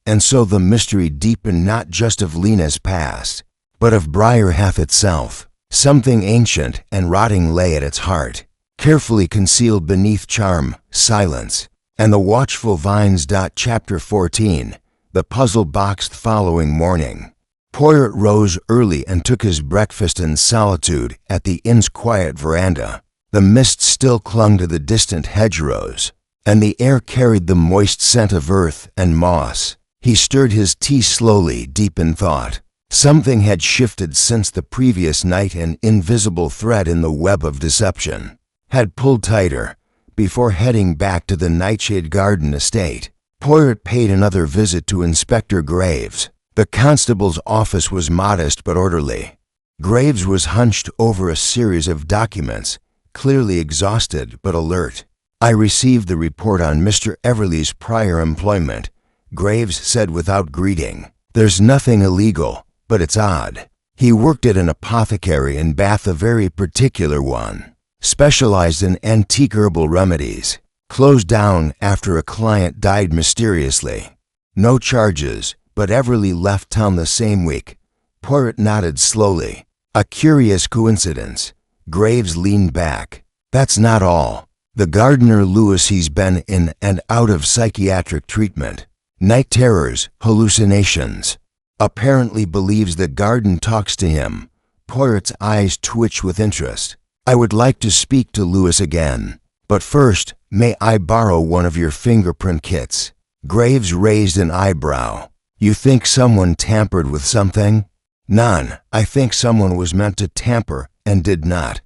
[SPEAKER 1] And so the mystery deepened, not just of Lena's past, but of Briarhath itself. Something ancient and rotting lay at its heart, carefully concealed beneath charm, silence, and the watchful vines. Chapter 14. The puzzle box. The following morning, Poirot rose early and took his breakfast in solitude at the inn's quiet veranda. The mist still clung to the distant hedgerows, and the air carried the moist scent of earth and moss. He stirred his tea slowly, deep in thought. Something had shifted since the previous night. An invisible thread in the web of deception had pulled tighter. Before heading back to the Nightshade Garden estate, Poirot paid another visit to Inspector Graves. The constable's office was modest but orderly. Graves was hunched over a series of documents, clearly exhausted but alert. I received the report on Mr. Eerilly's prior employment, Graves said without greeting. There's nothing illegal, but it's odd. He worked at an apothecary in Bath, a very particular one, specialized in antique herbal remedies. Closed down after a client died mysteriously. No charges, but Eerily left town the same week. Poirot nodded slowly. A curious coincidence. Graves leaned back. That's not all. The gardener Lewis, he's been in and out of psychiatric treatment. Night terrors, hallucinations. Apparently believes the garden talks to him. Poirot's eyes twitched with interest. I would like to speak to Lewis again. But first, may I borrow one of your fingerprint kits? Graves raised an eyebrow. You think someone tampered with something? None. I think someone was meant to tamper and did not.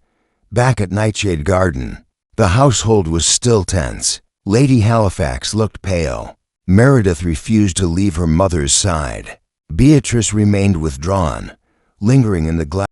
[SPEAKER 1] Back at Nightshade Garden, the household was still tense. Lady Halifax looked pale. Meredith refused to leave her mother's side. Beatrice remained withdrawn, lingering in the glass.